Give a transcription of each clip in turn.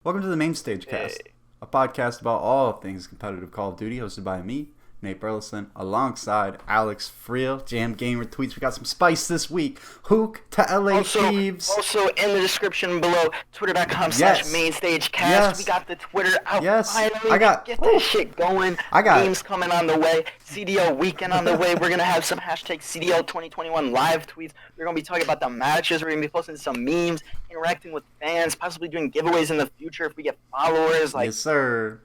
Welcome to the Main Stage Cast, Hey. a podcast about all things competitive Call of Duty, hosted by me, Nate Burleson, alongside Alex Friel, Jam Gamer Tweets. We got some spice this week. Huke to LA Also, Thieves. also in the description below, twitter.com/mainstagecast. Yes, We yes, got the Twitter out yes. finally. Get that shit going. I got, Memes coming on the way. CDL weekend on the way. We're going to have some hashtag CDL 2021 live tweets. We're going to be talking about the matches. We're going to be posting some memes, interacting with fans, possibly doing giveaways in the future if we get followers. yes, sir.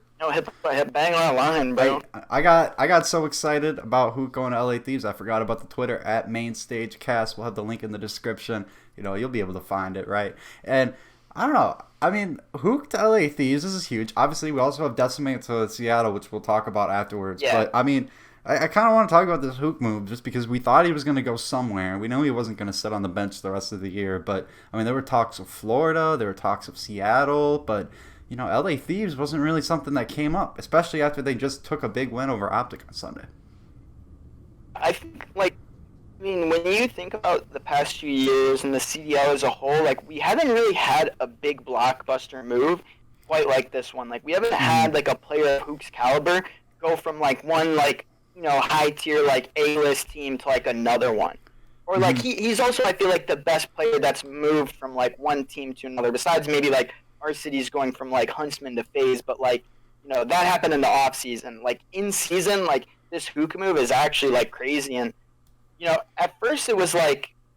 Hit bang on line, bro. I got so excited about Huke going to LA Thieves. I forgot about the Twitter at Main Stage Cast. We'll have the link in the description. You'll be able to find it, right? And I don't know. I mean, Huke to LA Thieves, this is huge. Obviously, we also have Decimate to Seattle, which we'll talk about afterwards. Yeah. But, I mean, I kind of want to talk about this Huke move just because we thought he was going to go somewhere. We know he wasn't going to sit on the bench the rest of the year. But, I mean, there were talks of Florida. There were talks of Seattle. But, LA Thieves wasn't really something that came up, especially after they just took a big win over Optic on Sunday. I think, when you think about the past few years and the CDL as a whole, we haven't really had a big blockbuster move quite like this one. We haven't had, a player of Huke's caliber go from, one, high tier, A-list team to, another one. Or, he's also, I feel like, the best player that's moved from, one team to another, besides maybe, our city's going from, Huntsman to FaZe, but, that happened in the off-season. In season, this Huke move is actually, crazy, and at first it was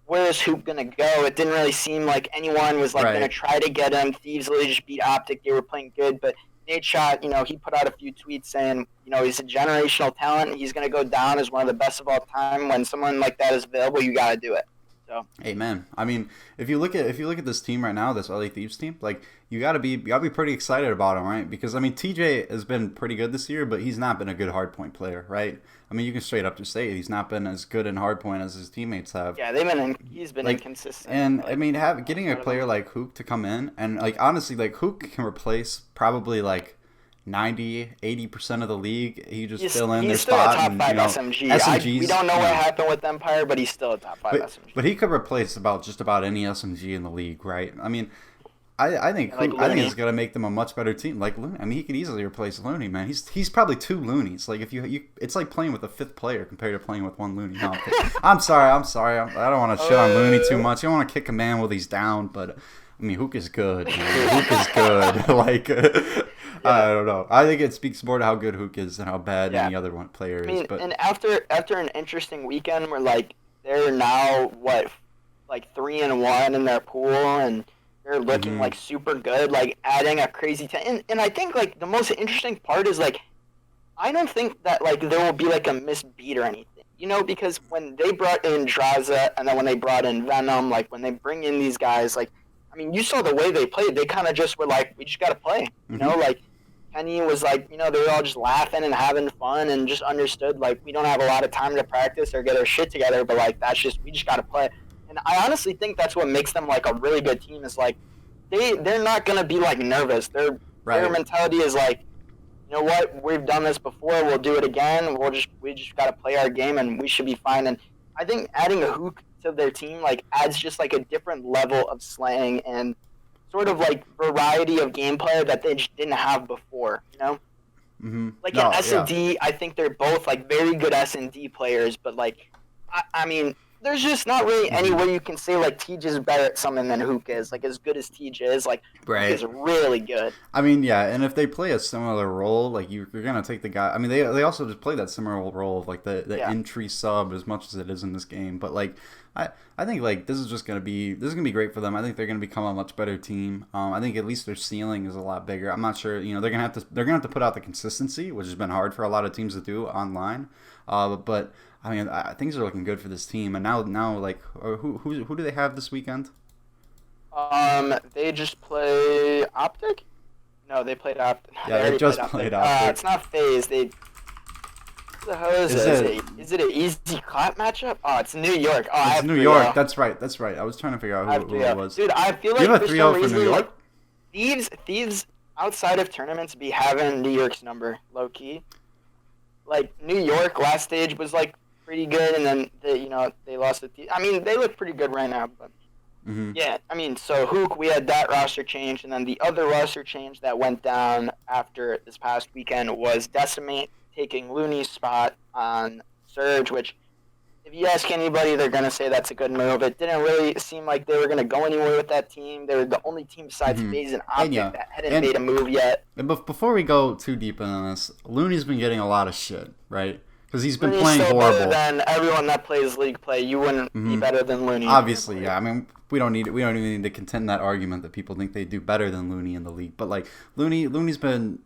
where is Huke gonna go? It didn't really seem like anyone was Right. gonna try to get him. Thieves literally just beat Optic. They were playing good, but Nate Shot, he put out a few tweets saying, he's a generational talent. He's gonna go down as one of the best of all time. When someone like that is available, you gotta do it. So. Amen. I mean, if you look at this team right now, this LA Thieves team, you gotta be pretty excited about him, right? Because I mean, TJ has been pretty good this year, but he's not been a good hardpoint player, right? I mean, you can straight up just say he's not been as good in hardpoint as his temeates have. Yeah, he's been inconsistent. And I mean, getting a player like Huke to come in and honestly, Huke can replace probably 90-80% of the league. He just fill in their spot. He's still a top 5 SMG. SMGs, we don't know what happened with Empire, but he's still a top 5 SMG. But he could replace just about any SMG in the league, right? I mean, I think it's gonna make them a much better team. Like Looney, I mean, he could easily replace Looney, man. He's probably 2 Loonies. If you it's like playing with a 5th player compared to playing with 1 Looney. No, I'm sorry. I don't want to shit on Looney too much. I don't want to kick a man while he's down, but I mean, Huke is good. Man. Huke is good. I don't know. I think it speaks more to how good Huke is than how bad any other one player is. But and after an interesting weekend where they're now 3-1 in their pool and they're looking super good, adding a crazy and I think the most interesting part is I don't think that there will be a missed beat or anything, because when they brought in Draza and then when they brought in Venom, when they bring in these guys, I mean, you saw the way they played. They kind of just were we just gotta play, Kenny was they were all just laughing and having fun and just understood we don't have a lot of time to practice or get our shit together, but we just gotta play. And I honestly think that's what makes them a really good team is they're not gonna be nervous. Their mentality is you know what, we've done this before, we'll do it again. We just gotta play our game and we should be fine. And I think adding a Huke to their team adds just a different level of slang and sort of variety of gameplay that they just didn't have before, Mm-hmm. An S&D, I think they're both very good S&D players, but I mean, there's just not really any way you can say TJ is better at something than Huke is. As good as TJ is, Huke is really good. I mean, yeah, and if they play a similar role, you're gonna take the guy. I mean, they also just play that similar role of the entry sub as much as it is in this game. But I think this is gonna be great for them. I think they're gonna become a much better team. I think at least their ceiling is a lot bigger. I'm not sure. They're gonna have to put out the consistency, which has been hard for a lot of teams to do online. But I mean, things are looking good for this team. And now, who do they have this weekend? They just play Optic. No, they played Optic. Yeah, they just played Optic. It's not FaZe. What the hell is it? Is it an easy clap matchup? Oh, it's New York. Oh, it's New York. That's right. I was trying to figure out who it was. Dude, I feel you have a for 3-0 some for reason, New York? Thieves outside of tournaments be having New York's number, low key. New York last stage was pretty good, and then they lost the. I mean, they look pretty good right now, but Yeah, I mean, so Huke, we had that roster change, and then the other roster change that went down after this past weekend was Decimate taking Looney's spot on Surge, which, if you ask anybody, they're going to say that's a good move. It didn't really seem like they were going to go anywhere with that team. They were the only team besides FaZe and Optic that hadn't made a move yet. And before we go too deep into this, Looney's been getting a lot of shit, right? Because he's been Looney's playing so horrible. Better than everyone that plays league play. You wouldn't be better than Looney. Obviously, yeah. I mean, we don't even need to contend that argument that people think they do better than Looney in the league. But like Looney's been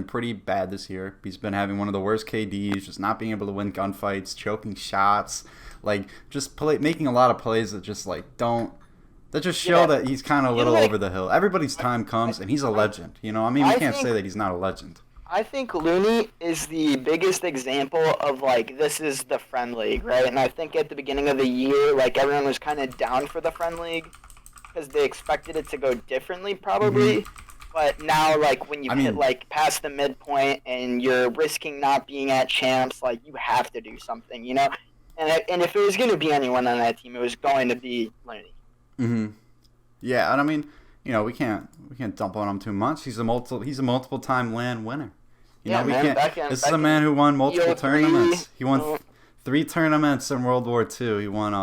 pretty bad this year. He's been having one of the worst KDs, just not being able to win gunfights, choking shots, like just making a lot of plays that just like that just show that he's kind of a little over the hill. Everybody's time comes, and he's a legend. You know, I mean, we can't say that he's not a legend. I think Looney is the biggest example of, like, this is the friend league, right? And I think at the beginning of the year, like, everyone was kind of down for the friend league because they expected it to go differently, probably. But now, like, when you hit, like, past the midpoint and you're risking not being at champs, like, you have to do something, you know? And if it was going to be anyone on that team, it was going to be Looney. Yeah, and I mean, you know, we can't dump on him too much. He's a multiple time LAN winner. You know, we can't. This is a man who won multiple tournaments. He won 3 tournaments in World War II. He won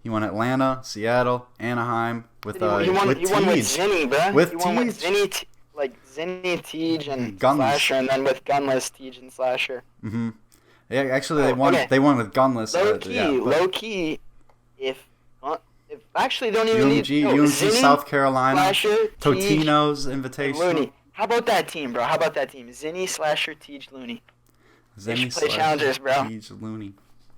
Atlanta, Seattle, Anaheim with he won with Zinni, bro. With he won with Tej. Zinni, Tej, and Gunless. Slasher, and then with Gunless, Tej, and Slasher. Yeah, actually, they won. Okay. They won with Gunless. Low key. If actually don't even UMG, Zinni, South Carolina, Slasher, Totino's Tej, Invitational. Looney. How about that team, bro? How about that team? Zinni, Slasher, Tej, Looney. They should play challengers, bro. Tej, Looney.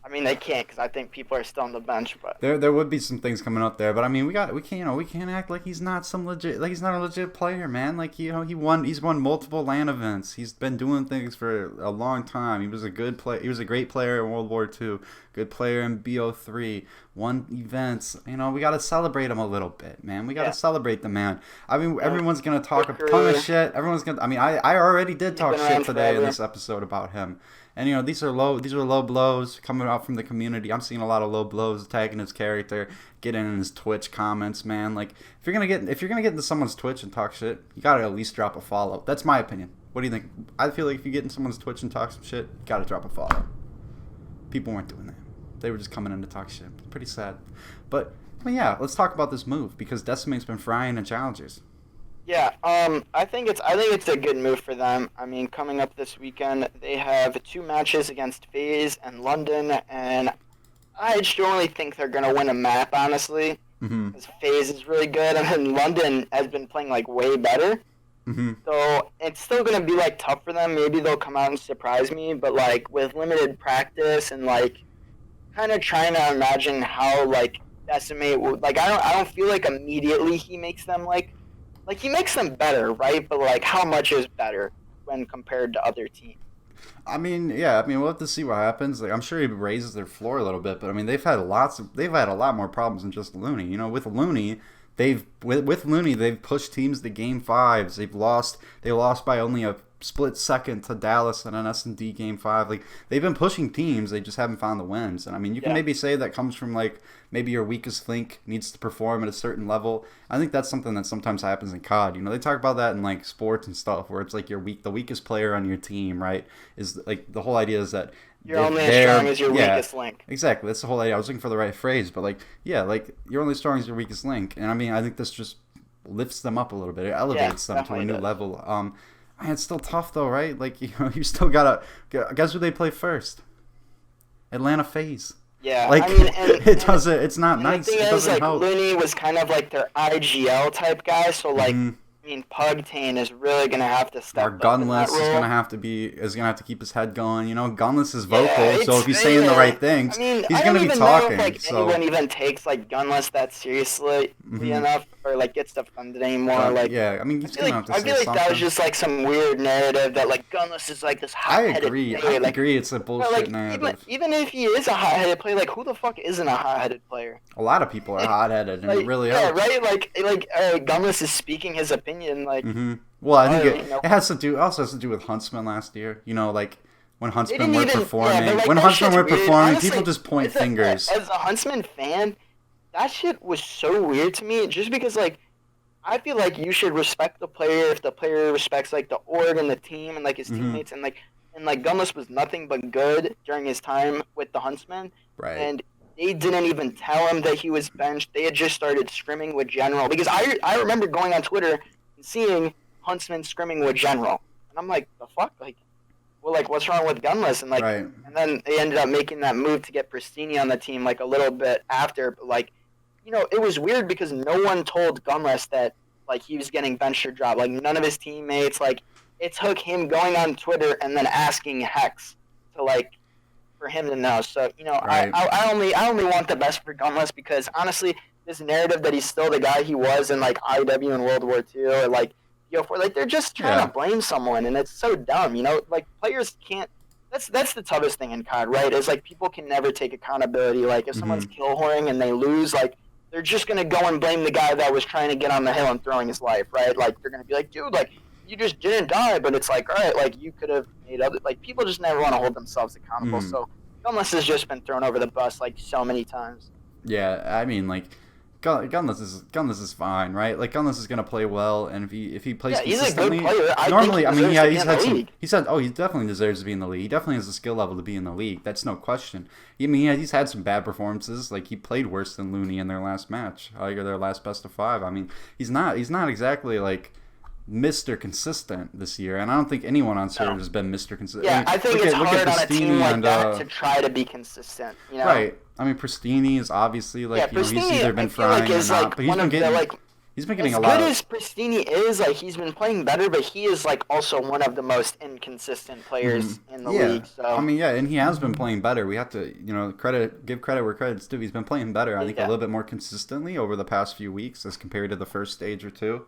I mean, they can't because I think people are still on the bench. But there would be some things coming up there. But I mean, we can't act like he's not a legit player, man. Like he's won multiple LAN events. He's been doing things for a long time. He was a good player. He was a great player in World War II. Good player in BO3. Won events. You know, we got to celebrate him a little bit, man. We got to celebrate the man. I mean, everyone's gonna talk a ton of shit. I mean, I already did talk shit today in this episode about him. And you know, these are low blows coming out from the community. I'm seeing a lot of low blows attacking his character, getting in his Twitch comments, man. Like if you're gonna get into someone's Twitch and talk shit, you gotta at least drop a follow. That's my opinion. What do you think? I feel like if you get in someone's Twitch and talk some shit, you gotta drop a follow. People weren't doing that. They were just coming in to talk shit. It's pretty sad. But I mean, yeah, let's talk about this move because Decimate's been frying in challengers. Yeah, I think it's a good move for them. I mean, coming up this weekend, they have 2 matches against FaZe and London, and I generally think they're gonna win a map, honestly. Because FaZe is really good, and then London has been playing like way better. So it's still gonna be like tough for them. Maybe they'll come out and surprise me, but like with limited practice and like kind of trying to imagine how like Decimate would like. I don't feel like immediately he makes them like he makes them better, right? But like how much is better when compared to other teams? I mean, yeah. I mean, we'll have to see what happens. Like, I'm sure he raises their floor a little bit, but I mean, they've had a lot more problems than just Looney. You know, with Looney, they've pushed teams to game 5s. They lost by only a split second to Dallas in an S&D game 5. Like they've been pushing teams, they just haven't found the wins. And I mean, you can maybe say that comes from like maybe your weakest link needs to perform at a certain level. I think that's something that sometimes happens in COD. You know, they talk about that in like sports and stuff where it's like the weakest player on your team, right? Is like the whole idea is that you're only as strong as your weakest link. Exactly. That's the whole idea. I was looking for the right phrase, but like like you're only as strong as your weakest link. And I mean, I think this just lifts them up a little bit. It elevates them to a new level. Man, it's still tough though, right? Like, you know, you still gotta guess who they play first. Atlanta FaZe. Yeah, like I mean, it's not nice. The thing it doesn't is, like, help. Looney was kind of like their IGL type guy, so like, I mean, Pugtane is really gonna have to step up. Gunless is gonna have to keep his head going. You know, Gunless is vocal, so if he's saying the right things, he's gonna be talking. I don't even know if anyone even takes like Gunless that seriously enough, or like gets defended anymore. I mean, he's gonna have to say something. I feel like that was just like some weird narrative that like Gunless is like this hot-headed player. I agree. It's a bullshit narrative. Even if he is a hot-headed player, like who the fuck isn't a hot-headed player? A lot of people are hot-headed, and it really helps. Yeah, right. Like Gunless is speaking his opinion, like. Well, I think it has to do with Huntsman last year. You know, like when Huntsman were performing, people just point fingers. As a Huntsman fan, that shit was so weird to me. Just because like I feel like you should respect the player if the player respects like the org and the team and like his Mm-hmm. teammates and like Gunless was nothing but good during his time with the Huntsman, Right. and they didn't even tell him that he was benched. They had just started scrimming with General because I remember going on Twitter and seeing Huntsman scrimming with General, and I'm like, the fuck, like, well, like, what's wrong with Gunless? And like, Right. and then they ended up making that move to get Pristini on the team like a little bit after, but like, it was weird because no one told Gunless that like he was getting benched or dropped. Like none of his teammates. Like it took him going on Twitter and then asking Hex to like for him to know. So Right. I only want the best for Gunless because honestly, this narrative that he's still the guy he was in like IW in World War II or like BO4, like they're just trying Yeah. to blame someone, and it's so dumb. Like players can't. That's the toughest thing in COD, right? Is like people can never take accountability. Like if Mm-hmm. someone's kill whoring and they lose, like they're just gonna go and blame the guy that was trying to get on the hill and throwing his life, right? Like they're gonna be like, dude, like you just didn't die, but it's like, all right, like you could have made other. Like people just never want to hold themselves accountable. Mm-hmm. So Gunless has just been thrown over the bus like so many times. Yeah, I mean, like, Gunless is fine, right? Like, Gunless is gonna play well, and if he plays Yeah, he's a good consistently, player. I normally, think I mean, he yeah, deserves to be in the league. he said, oh, he definitely deserves to be in the league. He definitely has the skill level to be in the league. That's no question. I mean, yeah, he's had some bad performances. Like, he played worse than Looney in their last match, like their last best of 5. I mean, he's not exactly like Mr. Consistent this year, and I don't think anyone on server has been Mr. Consistent. Yeah, I think it's hard on a team like and, that to try to be consistent. Right. I mean, Pristini is obviously like he's Pristini, either been I feel like frying or is not, like but he's one been of getting the like he's been getting as a lot good of. as Pristini is, like he's been playing better, but he is like also one of the most inconsistent players in the league. So I mean, yeah, and he has been playing better. We have to, give credit where credit's due. He's been playing better. I think a little bit more consistently over the past few weeks as compared to the first stage or two.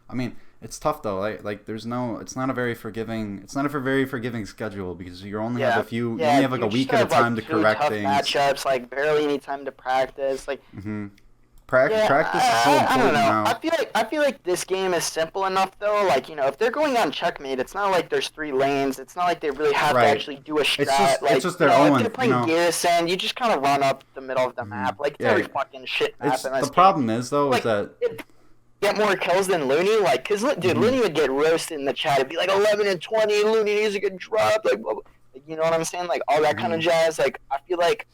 I mean, it's tough though. Like there's no, it's not a very forgiving schedule because you only have you only have like a week at a time to correct things. Matchups, like barely any time to practice, like. Mm-hmm. Practice is so important I don't know. now. I feel like this game is simple enough though. Like if they're going on checkmate, it's not like there's 3 lanes. It's not like they really have to actually do a strat. It's just their own. If they're playing Garrison, you just kind of run up the middle of the map. Like it's every fucking shit map in this the problem is though is that. Get more kills than Looney, like, cause dude, Looney would get roasted in the chat. It'd be like 11 and 20. Looney needs to get dropped, like, you know what I'm saying, like all that kind of jazz. Like, I feel like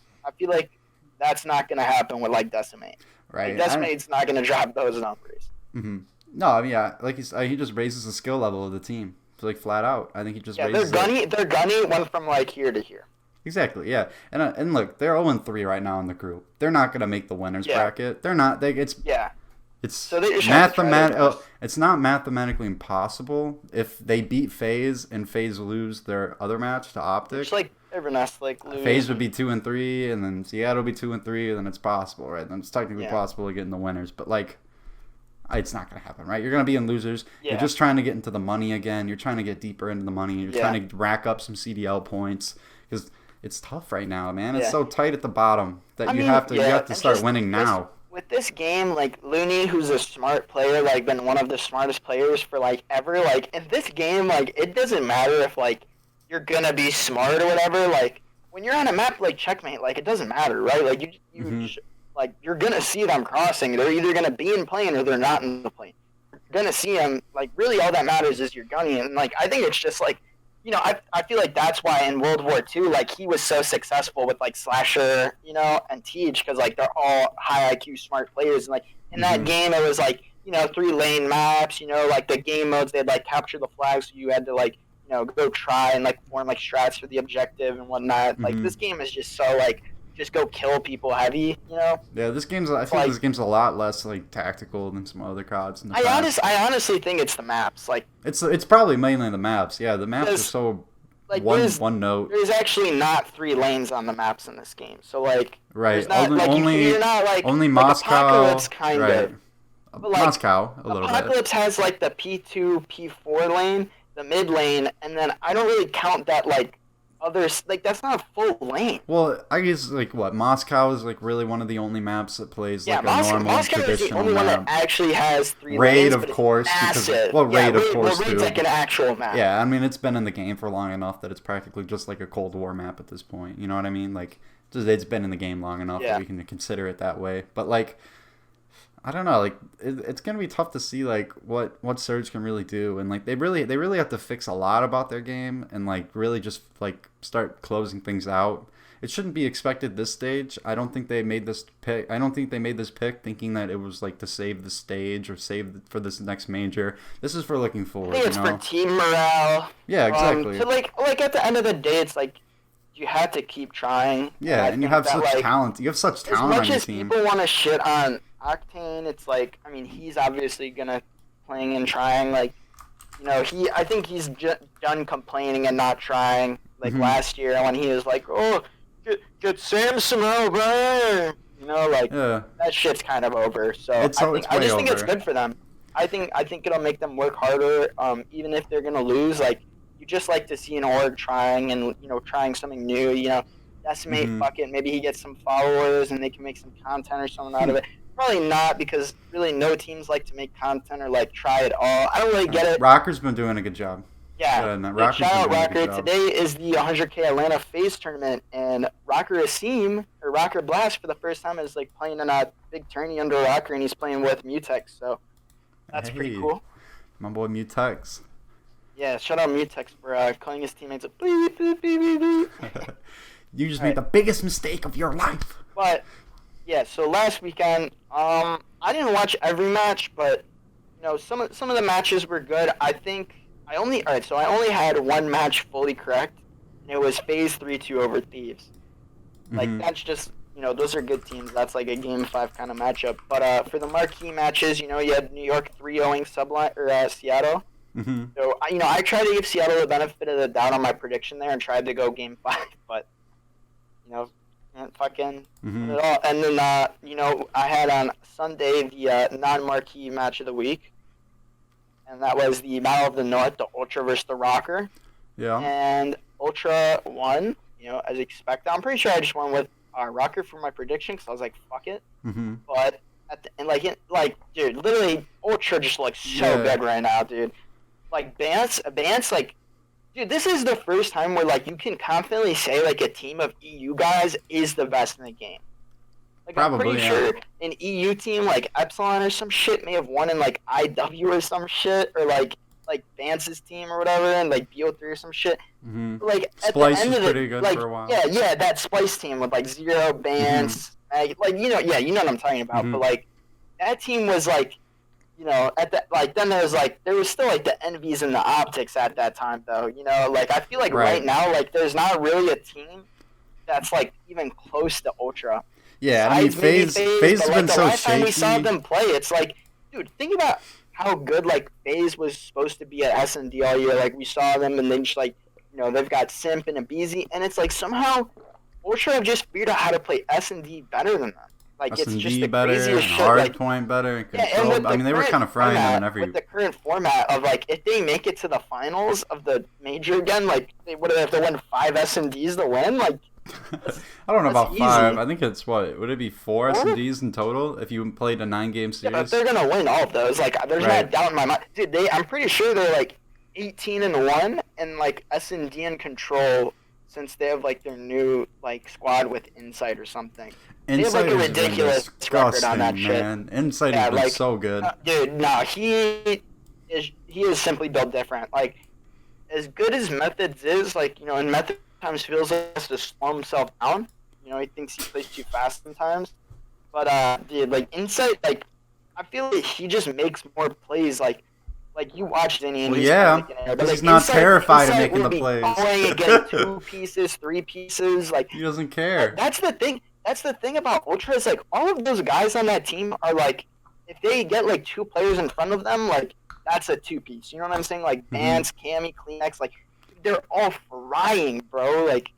that's not gonna happen with like Decimate. Right, like, Decimate's not gonna drop those numbers. Mm-hmm. No, I mean, yeah, like he just raises the skill level of the team, like flat out. I think he just raises. They're gunny went from like here to here. Exactly, yeah, and look, they're 0-3 right now in the group. They're not gonna make the winners bracket. They're not. It's so it's not mathematically impossible if they beat FaZe and FaZe lose their other match to Optic. It's like Evernas like lose. FaZe would be 2-3, and then Seattle would be 2-3, and then it's possible, right? Then it's technically possible to get in the winners, but like, it's not gonna happen, right? You're gonna be in losers. Yeah. You're just trying to get into the money again. You're trying to get deeper into the money. You're trying to rack up some CDL points because it's tough right now, man. It's so tight at the bottom that you have to start winning now. With this game, like Looney, who's a smart player, like been one of the smartest players for like ever. Like in this game, like it doesn't matter if like you're gonna be smart or whatever. Like when you're on a map like checkmate, like it doesn't matter, right? Like like you're gonna see them crossing. They're either gonna be in plane or they're not in the plane. You're gonna see them. Like really, all that matters is you're gunning. And like I think it's just like. I feel like that's why in World War II, like, he was so successful with, like, Slasher, and Teach, because, like, they're all high IQ smart players. And, like, in that game, it was, like, 3-lane maps, like, the game modes, they'd, like, capture the flag, so you had to, like, go try and, like, form, like, strats for the objective and whatnot. Like, this game is just so, like, just go kill people heavy, Yeah, I think this game's a lot less like tactical than some other CODs. I honestly think it's the maps. Like it's probably mainly the maps. Yeah, the maps are so like one note. There's actually not 3 lanes on the maps in this game. So like not, only Moscow. Apocalypse kind of. But, like, Moscow a little bit. Apocalypse has like the P2, P4 lane, the mid lane, and then I don't really count that like. Others like that's not a full lane. Well, I guess like what Moscow is like really one of the only maps that plays like a normal Moscow traditional is the only map. one that actually has 3 Raid, lanes. of course, massive. Raid, of course, Raid's too. like an actual map. Yeah, I mean it's been in the game for long enough that it's practically just like a Cold War map at this point. You know what I mean? Like Just it's been in the game long enough that we can consider it that way. But like, I don't know, like it's gonna be tough to see like what Surge can really do, and like they really have to fix a lot about their game and like really just like start closing things out. It shouldn't be expected this stage. I don't think they made this pick. I don't think they made this pick thinking that it was like to save the stage or save for this next major. This is for looking forward. I think it's for team morale. Yeah, exactly. So like at the end of the day, it's like you have to keep trying. Yeah, and you have such talent. You have such talent on your team. As much as people want to shit on Octane, it's like, I mean, he's obviously gonna playing and trying. Like, you know, I think he's done complaining and not trying. Like last year when he was like, oh. Get Sam somehow, bro. You know, like that shit's kind of over. So I just think it's good for them. I think it'll make them work harder. Even if they're gonna lose, like you just like to see an org trying and trying something new. You know, Decimate, fuck it. Maybe he gets some followers and they can make some content or something out of it. Probably not, because really no teams like to make content or like try it all. I don't really get it. Rocker's been doing a good job. Yeah, shout out Rocker. Today is the 100K Atlanta FaZe tournament, and Rocker Asim, or Rocker Blast, for the first time is like playing in a big tourney under Rocker, and he's playing with Mutex, so that's pretty cool. My boy Mutex. Yeah, shout out Mutex for calling his teammates a beep, beep, beep, beep, beep. You just made the biggest mistake of your life. But yeah, so last weekend, I didn't watch every match, but some of the matches were good. I only had one match fully correct, and it was FaZe 3-2 over Thieves. Like, that's just, those are good teams. That's like a Game 5 kind of matchup. But for the marquee matches, you had New York 3-0ing Seattle. So, I tried to give Seattle the benefit of the doubt on my prediction there and tried to go Game 5, but, can't fucking win it all. And then, I had on Sunday the non-marquee match of the week. And that was the Battle of the North, the Ultra versus the Rocker. Yeah. And Ultra won, as expected. I'm pretty sure I just went with Rocker for my prediction because I was like, fuck it. But at the end, dude, literally, Ultra just looks so good right now, dude. Like, Bance, like, dude, this is the first time where, like, you can confidently say, like, a team of EU guys is the best in the game. Like, probably, I'm pretty sure an EU team like Epsilon or some shit may have won in like IW or some shit, or like Vance's team or whatever, and like BO3 or some shit. Like at Splice the end was of pretty good for a while. Yeah, that Splice team with like Zero, Vance, you know what I'm talking about. But like that team was like, at that then there was still like the Envies and the Optics at that time though. Like I feel like right now like there's not really a team that's like even close to Ultra. Yeah, I mean, FaZe has been so shaky. The last time we saw them play, it's like, dude, think about how good, like, FaZe was supposed to be at S&D all year. Like, we saw them, and then just, like, they've got Simp and Abizi, and it's like, somehow, Ultra have just figured out how to play S&D better than them. Like, S&D it's just the better, craziest shit. Hardpoint better, and control. Yeah, I mean, they were kind of frying them in every... With the current format of, like, if they make it to the finals of the major again, like, what do they have to win 5 S&Ds to win? Like, I don't know about easy. 5. I think it's would it be 4 S&Ds in total if you played a 9-game series? Yeah, but they're gonna win all of those. Like, there's not doubt in my mind, dude. I'm pretty sure they're like 18-1 and like S&D and control, since they have like their new like squad with Insight or something. They have like a ridiculous record on that shit. Insight has been so good. Dude, no, he is simply built different. Like, as good as Methods is, like, in Methods sometimes feels like he has to slow himself down. He thinks he plays too fast sometimes. But, dude, like, Insight, like, I feel like he just makes more plays, like you watched any and he's he's not terrified of making the plays. Playing against 2 pieces, 3 pieces, like... He doesn't care. That's the thing about Ultra, is, like, all of those guys on that team are, like, if they get, like, 2 players in front of them, like, that's a 2-piece. You know what I'm saying? Like, Vance, Cammy, Kleenex, like, they're all frying, bro. Like,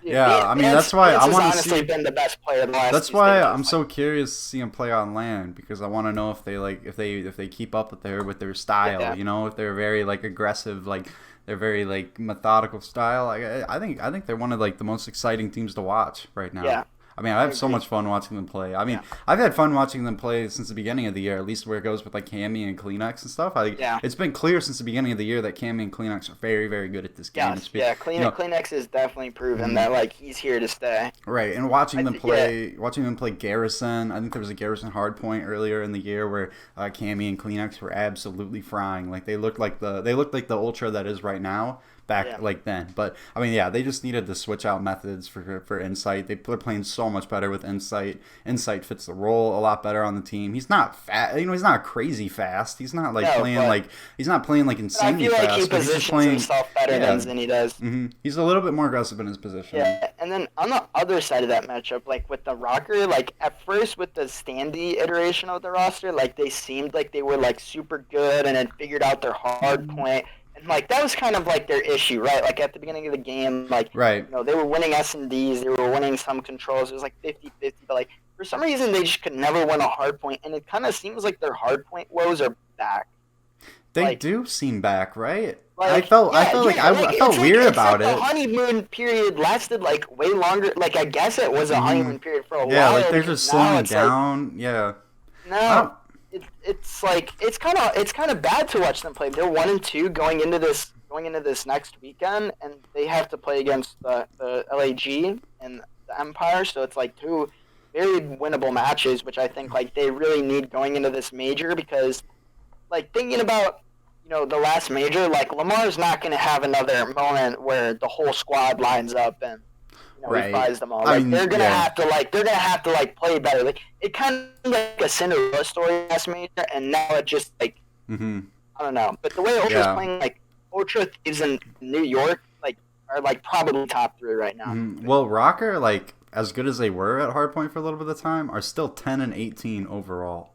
dude, I mean, that's why I want to see. Been the best player the last that's why I'm so curious to see him play on LAN, because I want to know if they keep up with their style. If they're very like aggressive, like they're very like methodical style. I think they're one of like the most exciting teams to watch right now. Yeah. I mean, I have so much fun watching them play. I mean, I've had fun watching them play since the beginning of the year, at least where it goes with like Cammy and Kleenex and stuff. It's been clear since the beginning of the year that Cammy and Kleenex are very, very good at this game. Yes, Kleenex is definitely proven that like he's here to stay. Right, and watching them play Garrison. I think there was a Garrison hardpoint earlier in the year where Cammy and Kleenex were absolutely frying. Like they looked like the Ultra that is right now. Back like then, but I mean, they just needed to switch out methods for Insight. They're playing so much better with Insight. Insight fits the role a lot better on the team. He's not fast, he's not crazy fast. He's not he's not playing like insanely fast. I feel like he positions himself better than Zinni does. Mm-hmm. He's a little bit more aggressive in his position. Yeah, and then on the other side of that matchup, like with the Rocker, like at first with the Standy iteration of the roster, like they seemed like they were like super good and had figured out their hard point. And, like, that was kind of, like, their issue, right? Like, at the beginning of the game, like, right. They were winning S&Ds, they were winning some controls. It was, like, 50-50. But, like, for some reason, they just could never win a hard point. And it kind of seems like their hard point woes are back. They do seem back, right? I felt weird about it. The honeymoon period lasted, like, way longer. Like, I guess it was a honeymoon period for a while. Yeah, like, they're just slowing down. No. It's kind of bad to watch them play. They're 1-2 going into this next weekend, and they have to play against the LAG and the Empire. So it's like two very winnable matches, which I think like they really need going into this major because, like thinking about the last major, like Lamar's not going to have another moment where the whole squad lines up and. He buys them all. Like they're gonna have to play better. Like it kind of like a Cinderella story last major, and now it just like I don't know. But the way Ultra's playing, like Ultra, Thieves, and New York, like are like probably top 3 right now. Well, Rocker, like as good as they were at hardpoint for a little bit of the time, are still 10-18 overall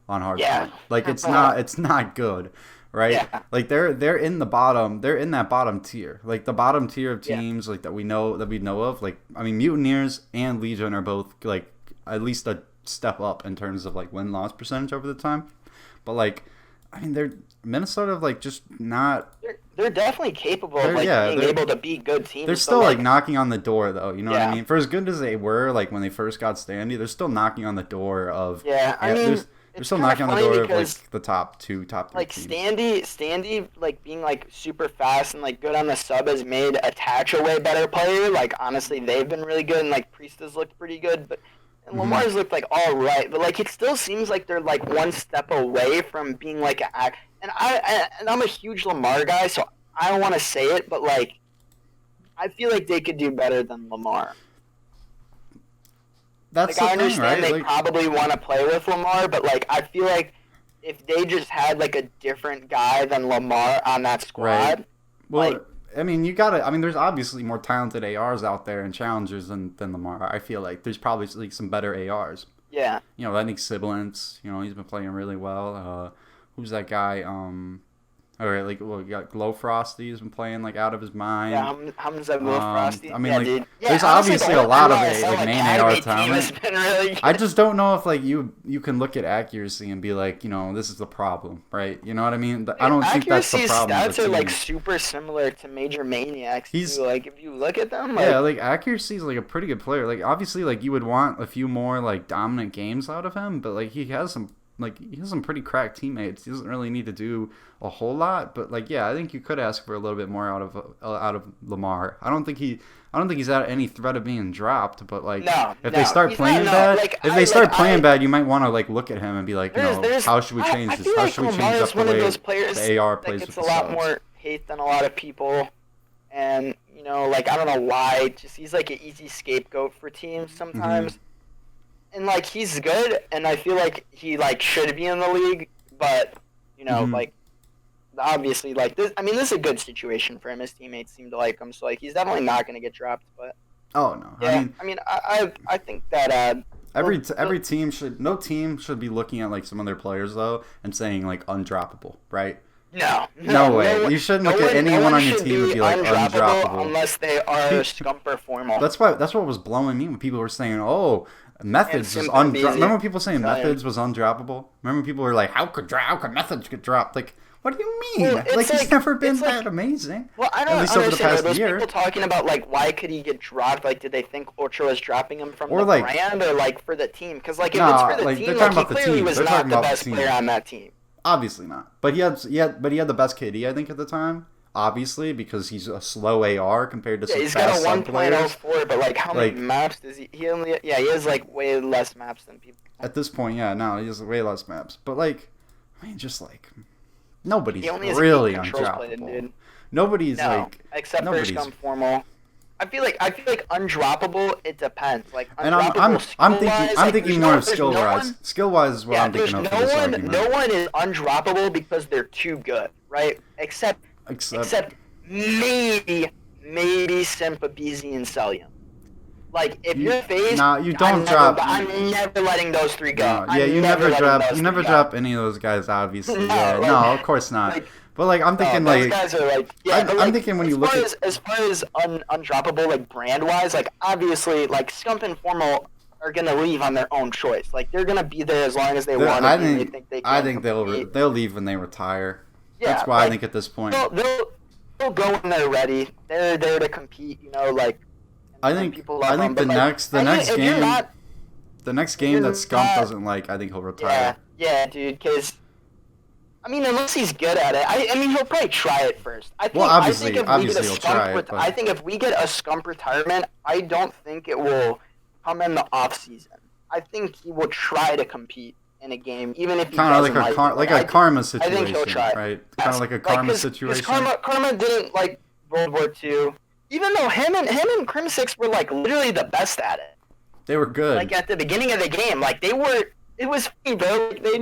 on hardpoint. Like it's not good. Right, like they're in the bottom. They're in that bottom tier, like the bottom tier of teams, like that we know of. Like I mean, Mutineers and Legion are both like at least a step up in terms of like win-loss percentage over the time. But like, I mean, they're Minnesota like just not. They're definitely capable of being able to beat good teams. They're still like knocking on the door, though. You know what I mean? For as good as they were, like when they first got Standy, they're still knocking on the door of. I mean. They're still knocking on the door of like the top 3 like teams. Standy, like being like super fast and like good on the sub has made Attach a way better player. Like honestly, they've been really good, and like Priest has looked pretty good, but Lamar's looked like all right. But like it still seems like they're like one step away from being like and I'm a huge Lamar guy, so I don't want to say it, but like I feel like they could do better than Lamar. That's like, the I understand thing, right? They probably want to play with Lamar, but like I feel like if they just had like a different guy than Lamar on that squad, right. Well, I mean, there's obviously more talented ARs out there and challengers than Lamar. I feel like there's probably like some better ARs. Yeah. I think Sibilance, he's been playing really well. Who's that guy? All right, like we got Glow Frosty has been playing like out of his mind. Yeah, Hamza Glow Frosty. I mean, there's obviously a lot of main AR talent. Really I just don't know if like you can look at accuracy and be like, this is the problem, right? You know what I mean? I don't think that's the problem. Accuracy's stats are like super similar to Major Maniacs. Too. Like if you look at them, like accuracy is like a pretty good player. Like obviously, like you would want a few more like dominant games out of him, but like he has some pretty cracked teammates. He doesn't really need to do a whole lot, but like I think you could ask for a little bit more out of Lamar. I don't think he's at any threat of being dropped, but like if they start playing bad, you might want to like look at him and be like, how should we change this? How should we change up the way the AR plays with the subs? It's a lot more hate than a lot of people, and like I don't know why. Just he's like an easy scapegoat for teams sometimes. And like he's good, and I feel like he like should be in the league, but like obviously like this. I mean, this is a good situation for him. His teammates seem to like him, so like he's definitely not going to get dropped. But no, yeah, I think that every team no team should be looking at like some of their players though and saying like undroppable, right? No way. You shouldn't look at anyone on your team and be like undroppable unless they are scumper formal. That's what was blowing me when people were saying, "Oh, Methods was undroppable." Remember when people saying Methods was undroppable? Remember when people were like, "How could Methods get dropped?" Like, What do you mean? Well, He's never been that amazing. Well, I At don't least over the understand. Are past those year. people talking about like why could he get dropped? Like, did they think Ultra was dropping him from Or the like, brand or like for the team? Because like if it's nah, for the like team, they're like talking he about the clearly team. was They're not talking the about best the team. player on that team. Obviously not. But he had the best KD I think at the time. Obviously, because he's a slow AR compared to some He's got fast a sub players. 1.04, but like how many maps does he? He only he has like way less maps than people. At this point, yeah, no, he has way less maps. But like, I mean, just like nobody's really undroppable. Nobody's like except for nobody's. Scum Formal. I feel like undroppable. It depends. Like And undroppable I'm thinking more of skill wise. Skill wise is what I'm thinking of for this argument. No one is undroppable because they're too good, right? Except maybe Simpa, BZ, and Celium. Like if you're phased, you don't drop. I'm never letting those three go. No, yeah, you never drop. You never drop any of those guys. Obviously, no, of course not. Like, but like I'm thinking, those like guys are like, I'm thinking when you look at as far as undroppable, like brand wise, like obviously, like Scump and Formal are gonna leave on their own choice. Like they're gonna be there as long as they want. I think they'll leave when they retire. Yeah, that's why I think at this point they'll go when they're ready. They're there to compete. You know, like. I think the next game that Scump doesn't like, I think he'll retire. Yeah, dude, because I mean, unless he's good at it, I mean, he'll probably try it first. Obviously he'll try it. I think if we get a Scump retirement, I don't think it will come in the off season. I think he will try to compete in a game, even if he doesn't like a karma situation. I think he'll try. Right? Kind of like a karma situation. Because karma didn't like World War II. Even though him and Crim6 were like literally the best at it. They were good. Like at the beginning of the game, like they were. It was funny, bro. They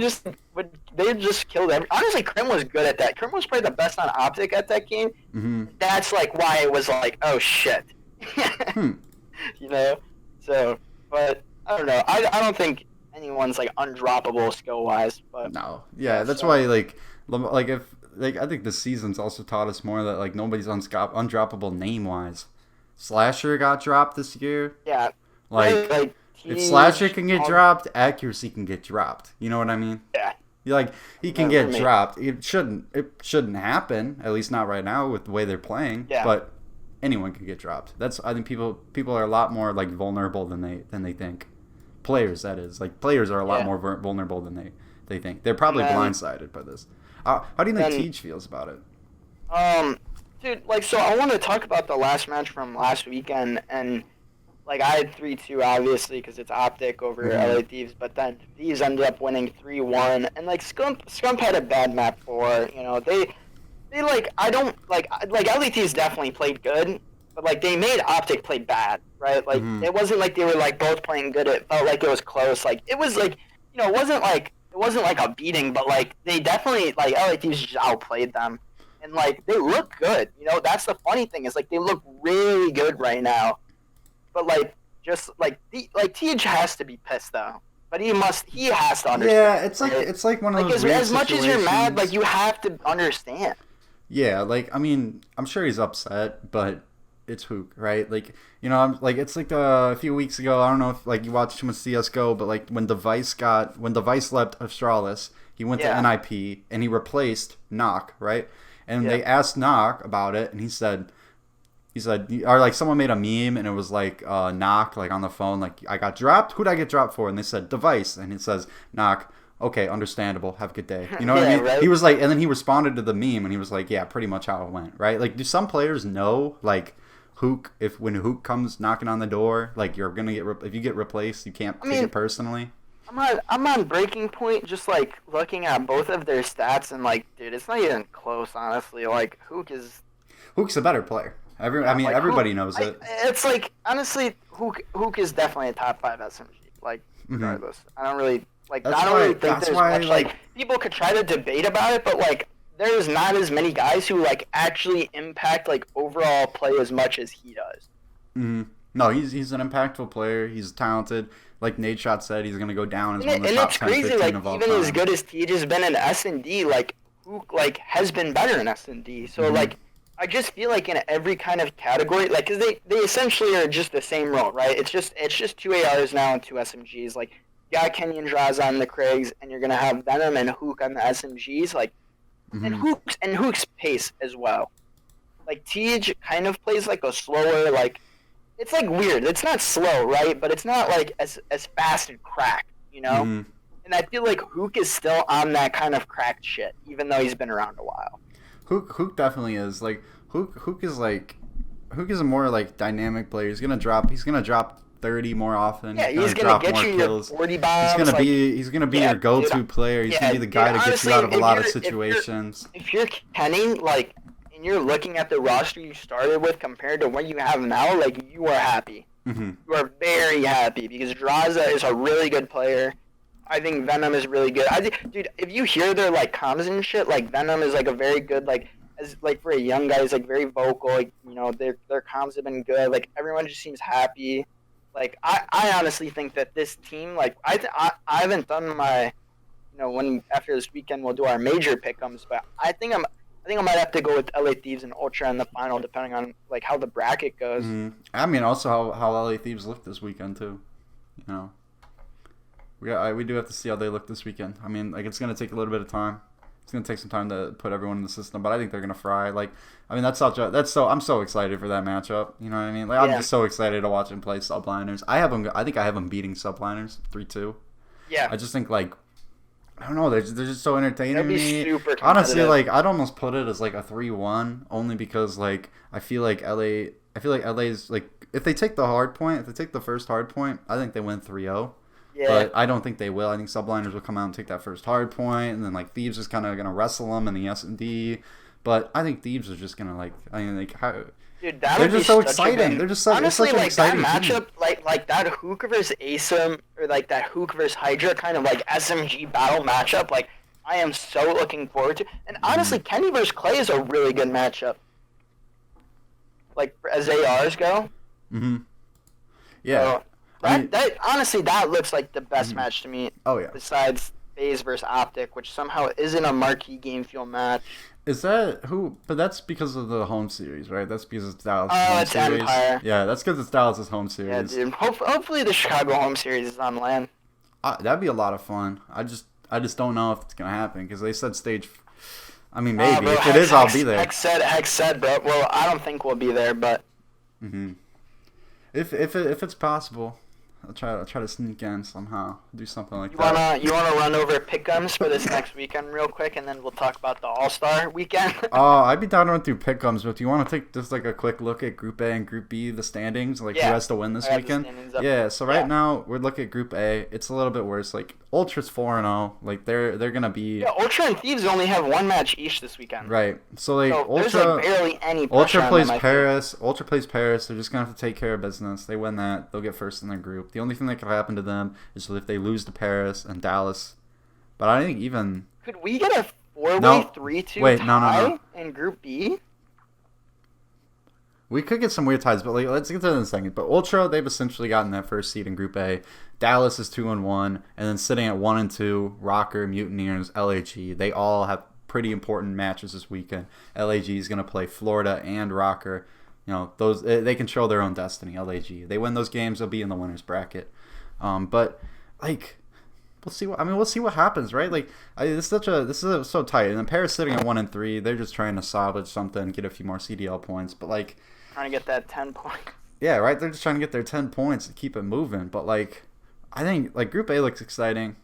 just killed every. Honestly, Crim was good at that. Crim was probably the best on Optic at that game. Mm-hmm. That's like why it was like, oh shit. You know. So, but I don't know. I don't think anyone's like undroppable skill wise. But no, yeah, that's why if. Like I think this season's also taught us more that like nobody's undroppable name wise. Slasher got dropped this year. Yeah. Like if Slasher can get dropped, accuracy can get dropped. You know what I mean? Yeah. Like he can get dropped. It shouldn't happen. At least not right now with the way they're playing. Yeah. But anyone can get dropped. I think people are a lot more like vulnerable than they think. Players, that is. Like players are a lot more vulnerable than they think. They're probably blindsided by this. How do you think Tej feels about it? Dude, like, so I want to talk about the last match from last weekend, and, like, I had 3-2, obviously, because it's Optic over LA Thieves, but then Thieves ended up winning 3-1, and, like, Scump had a bad map 4, you know, they like, I don't, like, LA Thieves definitely played good, but, like, they made Optic play bad, right? Like, it wasn't like they were, like, both playing good, it felt like it was close, like, it was, like, you know, it wasn't like a beating, but like they definitely like LA Thieves just outplayed them, and like they look good. You know, that's the funny thing is like they look really good right now, but like just like Tej has to be pissed though. But he has to understand. Yeah, it's like one of those weird as much as you're mad, like you have to understand. Yeah, like I mean, I'm sure he's upset, but it's Huke, right? Like, you know, I'm like it's like a few weeks ago. I don't know if like you watched too much CS:GO, but like when Device left Astralis, he went to NIP and he replaced Knock, right? And they asked Knock about it, and he said, or like someone made a meme and it was like Knock like on the phone, like I got dropped. Who'd I get dropped for? And they said Device, and it says Knock. Okay, understandable. Have a good day. You know what I mean? Right? He was like, and then he responded to the meme, and he was like, yeah, pretty much how it went, right? Like, do some players know like? Huke, when Huke comes knocking on the door, like you're gonna if you get replaced, you can't take it personally. I'm on Breaking Point, just like looking at both of their stats, and like, dude, it's not even close, honestly. Like Huke's a better player. Everybody knows it. It's like honestly, Huke is definitely a top 5 SMG. Like regardless, I don't really like. I don't really think there's much like people could try to debate about it, but like. There's not as many guys who like actually impact like overall play as much as he does. Mm-hmm. No, he's an impactful player. He's talented. Like Nadeshot said, he's gonna go down as one of the top 10, 15 of all time. Even as good as Tej has been in S&D, like Huke like has been better in S&D. So like I just feel like in every kind of category, like because they essentially are just the same role, right? It's just 2 ARs now and 2 SMGs. Like you got Kenyon Draws on the Craigs, and you're gonna have Venom and Huke on the SMGs, like. Mm-hmm. And Huke's pace as well. Like Tej kind of plays like a slower, like it's like weird. It's not slow, right? But it's not like as fast and cracked, you know. Mm-hmm. And I feel like Huke is still on that kind of cracked shit, even though he's been around a while. Huke definitely is like Huke is a more like dynamic player. He's gonna drop 30 more often. Yeah, he's gonna gonna get more you kills. your 40 bombs. He's gonna be your go-to player. He's gonna be the guy to get you out of a lot of situations. If you're Kenny, like, and you're looking at the roster you started with compared to what you have now, like, you are happy. Mm-hmm. You are very happy because Draza is a really good player. I think Venom is really good. Dude, if you hear their like comms and shit, like Venom is like a very good like as like for a young guy, he's like very vocal. Like their comms have been good. Like everyone just seems happy. Like I honestly think that this team like I haven't done my when after this weekend we'll do our major pick'ems, but I think I might have to go with LA Thieves and Ultra in the final, depending on like how the bracket goes. Mm-hmm. I mean, also how LA Thieves look this weekend too. We do have to see how they look this weekend. I mean, like it's gonna take a little bit of time. It's gonna take some time to put everyone in the system, but I think they're gonna fry. Like, I mean, I'm so excited for that matchup. You know what I mean? Like, I'm just so excited to watch him play Subliners. I think I have them beating Subliners 3-2. Yeah. I just think like I don't know. They're just so entertaining to me. Super honestly, like I'd almost put it as like a 3-1, only because like I feel like LA's like if they take the hard point, if they take the first hard point, I think they win 3-0. Yeah. But I don't think they will. I think Subliners will come out and take that first hard point, and then like Thieves is kind of gonna wrestle them in the S&D. But I think Thieves are just gonna Dude, they're just so exciting. They're just so honestly, it's such an exciting that matchup, like that Huke versus ASIM or like that Huke versus Hydra kind of like SMG battle matchup. Like I am so looking forward to. And honestly, Kenny versus Clay is a really good matchup. Like as ARs go. Mm-hmm. Yeah. So, that honestly, that looks like the best match to me. Oh yeah. Besides FaZe versus Optic, which somehow isn't a marquee game fuel match. Is that who? But that's because of the home series, right? That's because it's Dallas' home it's series. Empire. Yeah, that's because it's Dallas' home series. Yeah, dude. Hopefully the Chicago home series is on land. That'd be a lot of fun. I just don't know if it's gonna happen because they said stage. I mean, maybe if it is, I'll be there. Hex said, bro. Well, I don't think we'll be there, but. Mm-hmm. If it's possible. I'll try to sneak in somehow. Do something like that. You wanna run over pick'ems for this next weekend real quick, and then we'll talk about the All-Star weekend? I'd be down to run through pick'ems, but do you want to take just like a quick look at Group A and Group B, the standings, like who has to win this weekend? Yeah. So right now we're looking at Group A. It's a little bit worse. Like Ultra's 4-0. Like they're gonna be. Yeah, Ultra and Thieves only have one match each this weekend. Right. So like Ultra. There's like barely any Ultra pressure plays on them, Paris. Ultra plays Paris. They're just gonna have to take care of business. They win that, they'll get first in their group. The only thing that could happen to them is if they lose to Paris and Dallas. But I think even could we get a 4-way 3-2 tie in Group B? We could get some weird ties, but like let's get to that in a second. But Ultra, they've essentially gotten that first seed in Group A. Dallas is 2-1, and then sitting at 1-2, Rocker, Mutineers, LAG. They all have pretty important matches this weekend. LAG is going to play Florida and Rocker. Those they control their own destiny. LAG. They win those games, they'll be in the winners bracket. But like we'll see what happens, right? Like this is so tight. And then Paris sitting at 1-3, they're just trying to salvage something, get a few more CDL points, but like trying to get that 10 points. Yeah, right. They're just trying to get their 10 points to keep it moving. But like I think like Group A looks exciting.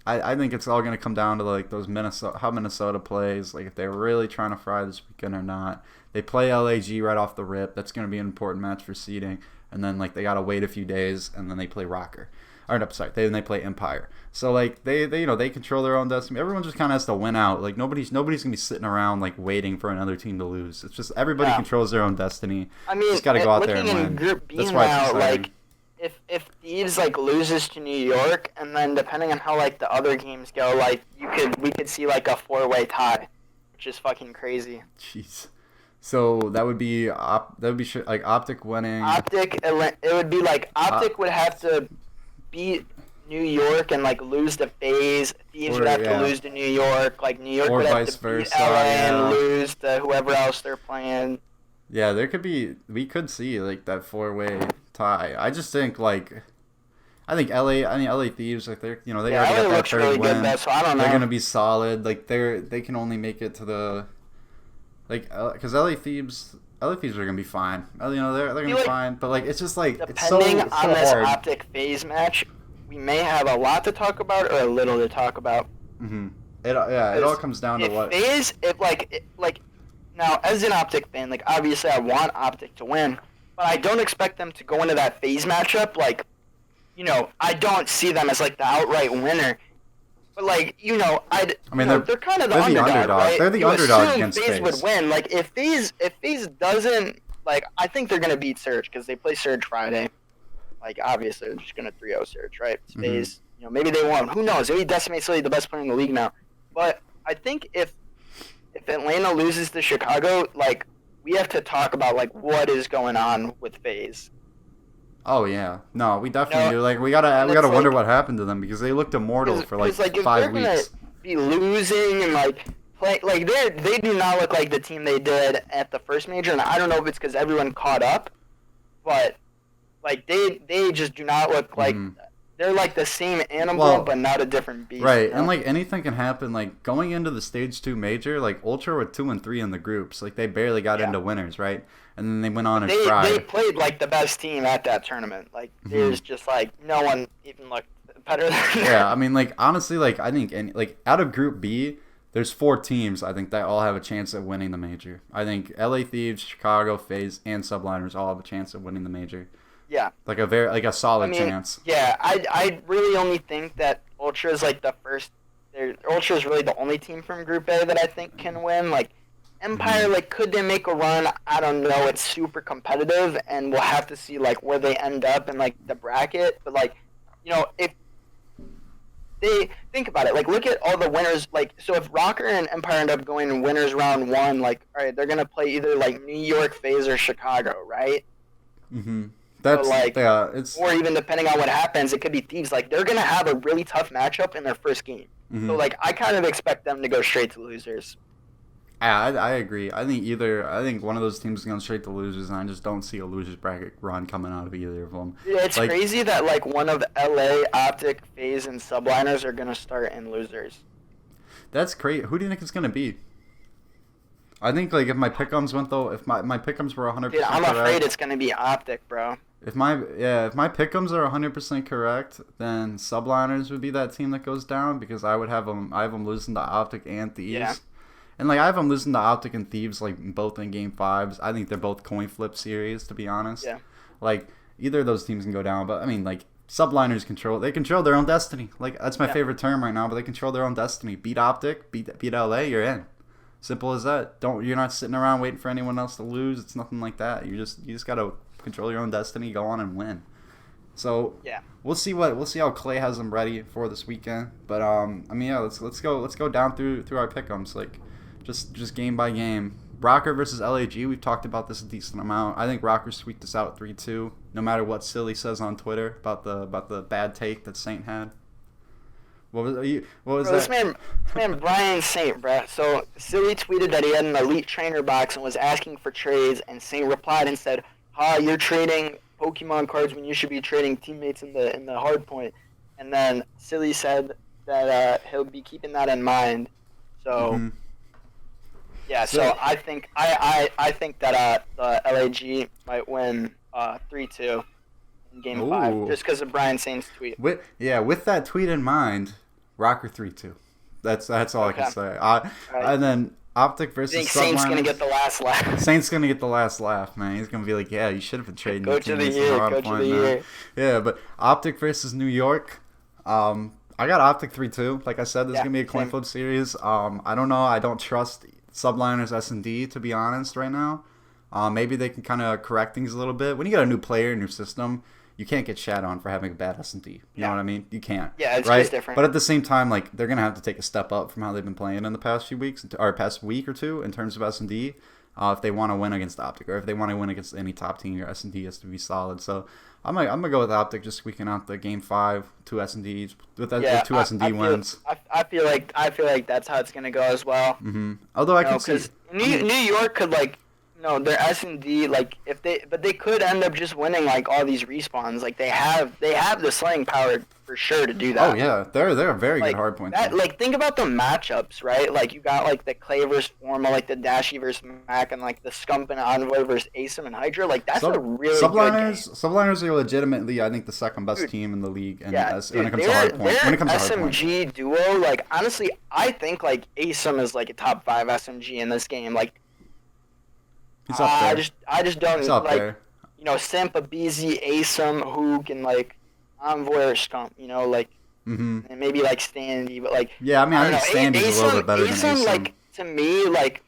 I think it's all gonna come down to like those how Minnesota plays, like if they're really trying to fry this weekend or not. They play LAG right off the rip. That's gonna be an important match for seeding. And then like they gotta wait a few days, and then they play Rocker. Or no, sorry, they play Empire. So like they control their own destiny. Everyone just kind of has to win out. Like nobody's gonna be sitting around like waiting for another team to lose. It's just everybody controls their own destiny. I mean, just gotta go out there and win. Group B That's why now, it's exciting. like if Thieves like loses to New York, and then depending on how like the other games go, like we could see like a 4-way tie, which is fucking crazy. Jeez. So that would be like Optic winning. It would be like Optic would have to beat New York and like lose to FaZe. Thieves would have to lose to New York. Like New York would have to beat LA and lose to whoever else they're playing. Yeah, we could see like that 4-way tie. I just think like I think LA Thieves, like they're they Yeah, already LA got that looks third really win. good though, so I don't They're know. gonna be solid. Like they can only make it to the because LA Thieves are gonna be fine. They're gonna be fine. But like it's just like Depending it's on so this hard. Optic FaZe match, we may have a lot to talk about or a little to talk about. Mm-hmm. It all comes down to what. Like now as an Optic fan, like obviously I want Optic to win, but I don't expect them to go into that FaZe matchup like, I don't see them as like the outright winner. But like, they're kind of the underdog, right? They're the you underdog assume against FaZe would FaZe. win. Like if FaZe doesn't, like, I think they're gonna beat Surge because they play Surge Friday. Like obviously they're just gonna 3-0 Surge, right? It's FaZe. Maybe they won't. Who knows? Maybe Decimate's really the best player in the league now. But I think if Atlanta loses to Chicago, like we have to talk about like what is going on with FaZe. Oh yeah, no, we definitely do. Like we gotta wonder what happened to them because they looked immortal for like 5 weeks. If they're gonna be losing and like play, like they do not look like the team they did at the first major, and I don't know if it's because everyone caught up, but like they just do not look like they're like the same animal but not a different beast. Right, and like anything can happen. Like going into the stage 2 major, like Ultra were 2-3 in the groups. Like they barely got into winners, right? And then they went on and fried. They played like the best team at that tournament. Like there's just like no one even looked better than them. Yeah, I mean like honestly, like I think out of Group B, there's 4 teams I think that all have a chance at winning the major. I think LA Thieves, Chicago, FaZe, and Subliners all have a chance of winning the major. Yeah. Like a solid chance. Yeah, I really only think that Ultra is like the first. Ultra is really the only team from Group A that I think can win. Like Empire, like could they make a run? I don't know. It's super competitive, and we'll have to see like where they end up in like the bracket. But like, if they think about it, like look at all the winners. Like so, if Rocker and Empire end up going in winners round 1, like all right, they're gonna play either like New York, FaZe, or Chicago, right? That's or even depending on what happens, it could be Thieves. Like they're gonna have a really tough matchup in their first game. So like I kind of expect them to go straight to losers. I agree. I think one of those teams is going straight to losers, and I just don't see a losers bracket run coming out of either of them. Yeah, it's crazy that like one of LA, Optic, FaZe, and Subliners are gonna start in losers. That's great. Who do you think it's gonna be? I think like if my pick'ems went though, if my pick'ems were 100%. Dude, I'm afraid it's gonna be Optic, bro. If my pick'ems are 100% correct, then Subliners would be that team that goes down because I have them losing to Optic and Thieves. Yeah. And like I have them losing to Optic and Thieves like both in game 5s. I think they're both coin flip series to be honest. Yeah. Like either of those teams can go down, but I mean like Subliners control their own destiny. Like that's my favorite term right now, but they control their own destiny. Beat Optic, beat LA, you're in. Simple as that. You're not sitting around waiting for anyone else to lose. It's nothing like that. You just gotta control your own destiny, go on and win. So yeah, we'll see how Clay has them ready for this weekend. But let's go down through our pick'ems like just game by game. Rocker versus LAG. We've talked about this a decent amount. I think Rocker squeaked us out 3-2. No matter what Silly says on Twitter about the bad take that Saint had. What was that? This man Brian Saint, bro. So Silly tweeted that he had an elite trainer box and was asking for trades, and Saint replied and said, you're trading Pokemon cards when you should be trading teammates in the hard point." And then Silly said that he'll be keeping that in mind. So yeah, so I think that the LAG might win 3-2 in game 5 just because of Brian Saint's tweet. With that tweet in mind, Rocker 3-2. That's all I can say. And then Optic versus Subliners. Saint's gonna get the last laugh. Saint's gonna get the last laugh, man. He's gonna be like, "Yeah, you should have been trading." Coach of the year. Yeah, but Optic versus New York. I got Optic 3-2. Like I said, this is gonna be a coin flip series. I don't know. I don't trust Subliners S&D to be honest right now. Maybe they can kind of correct things a little bit. When you got a new player in your system, you can't get shat on for having a bad S&D. You know what I mean? You can't. Yeah, it's right? just different. But at the same time, like they're gonna have to take a step up from how they've been playing in the past few weeks or past week or two in terms of S&D. If they want to win against Optic or if they want to win against any top team, your S&D has to be solid. So I'm gonna go with Optic, just squeaking out the game 5, 2 S&Ds with 2 S&D wins. I feel like that's how it's gonna go as well. Although I could see New York could like No, they're S&D. Like but they could end up just winning like all these respawns. Like they have the slaying power for sure to do Oh that. yeah, they're a very good Like hardpoint that. team. Like think about the matchups, right? Like you got like the Clay versus Forma, like the Dashi versus Mac, and like the Scump and Envoy versus Asim and Hydra. Like that's a really good game. Subliners are legitimately, I think, the second best Dude, team in the league, and yeah, when it dude, comes to hardpoint, when their it comes to hardpoint, SMG duo, like honestly, I think like Asim is like a top 5 SMG in this game. Like he's up there. I just He's don't up like, there. Simpa, BZ, Asim, Huke, and like Envoy or Scump. Like Mm-hmm. and maybe like Standy, but like Yeah, I mean, I I don't know. think Standy's a little bit better than Asim, Asim. like to me, like,